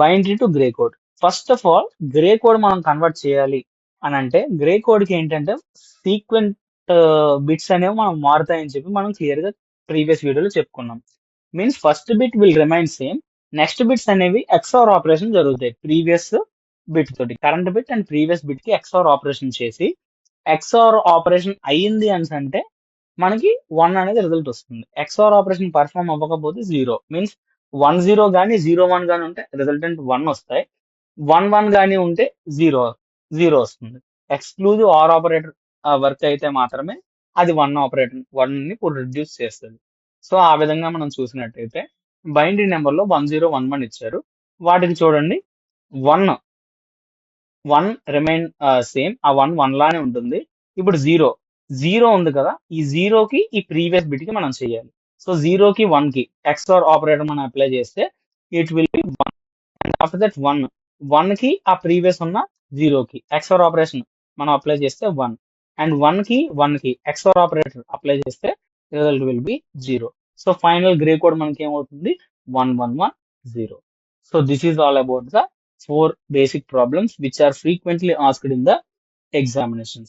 A: Binary to gray code. First of all grey code మనం కన్వర్ట్ చేయాలి అని అంటే, గ్రే కోడ్ కి ఏంటంటే సీక్వెంట్ బిట్స్ అనేవి మనం మారుతాయని చెప్పి మనం క్లియర్ గా ప్రీవియస్ వీడియోలో చెప్పుకున్నాం. Means first bit will remain same, next bits అనేవి XOR ఆపరేషన్ జరుగుతాయి. ప్రీవియస్ బిట్ తోటి current bit and previous bit కి XOR ఆపరేషన్ చేసి, XOR ఆపరేషన్ అయ్యింది అని అంటే మనకి 1 అనేది రిజల్ట్ వస్తుంది. XOR ఆపరేషన్ పర్ఫామ్ అవ్వకపోతే 0, మీన్స్ 10 కానీ 01 కానీ ఉంటే రిజల్టెంట్ 1 వస్తాయి. 11 కానీ ఉంటే 0 వస్తుంది. ఎక్స్క్లూజివ్ ఆర్ ఆపరేటర్ వర్క్ అయితే మాత్రమే అది 1 ని రిడ్యూస్ చేస్తుంది. సో ఆ విధంగా మనం చూసినట్టయితే బైనరీ నెంబర్ లో 1011 ఇచ్చారు. వాటికి చూడండి, 1 రిమైన్ సేమ్, ఆ 1 లానే ఉంటుంది. ఇప్పుడు 0 ఉంది కదా, ఈ 0 కి ఈ ప్రీవియస్ బిట్ కి మనం చేయాలి. సో 0 కి 1 కి XOR ఆపరేటర్ మనం అప్లై చేస్తే it will be 1, and after that 1 కి ఆ ప్రీవియస్ ఉన్న 0 కి XOR ఆపరేషన్ మనం అప్లై చేస్తే 1, అండ్ 1 కి XOR ఆపరేటర్ అప్లై చేస్తే result will be 0. So final grey code మనకి ఏమవుతుంది, 1110. So this is all about the 4 basic problems which are frequently asked in the examinations.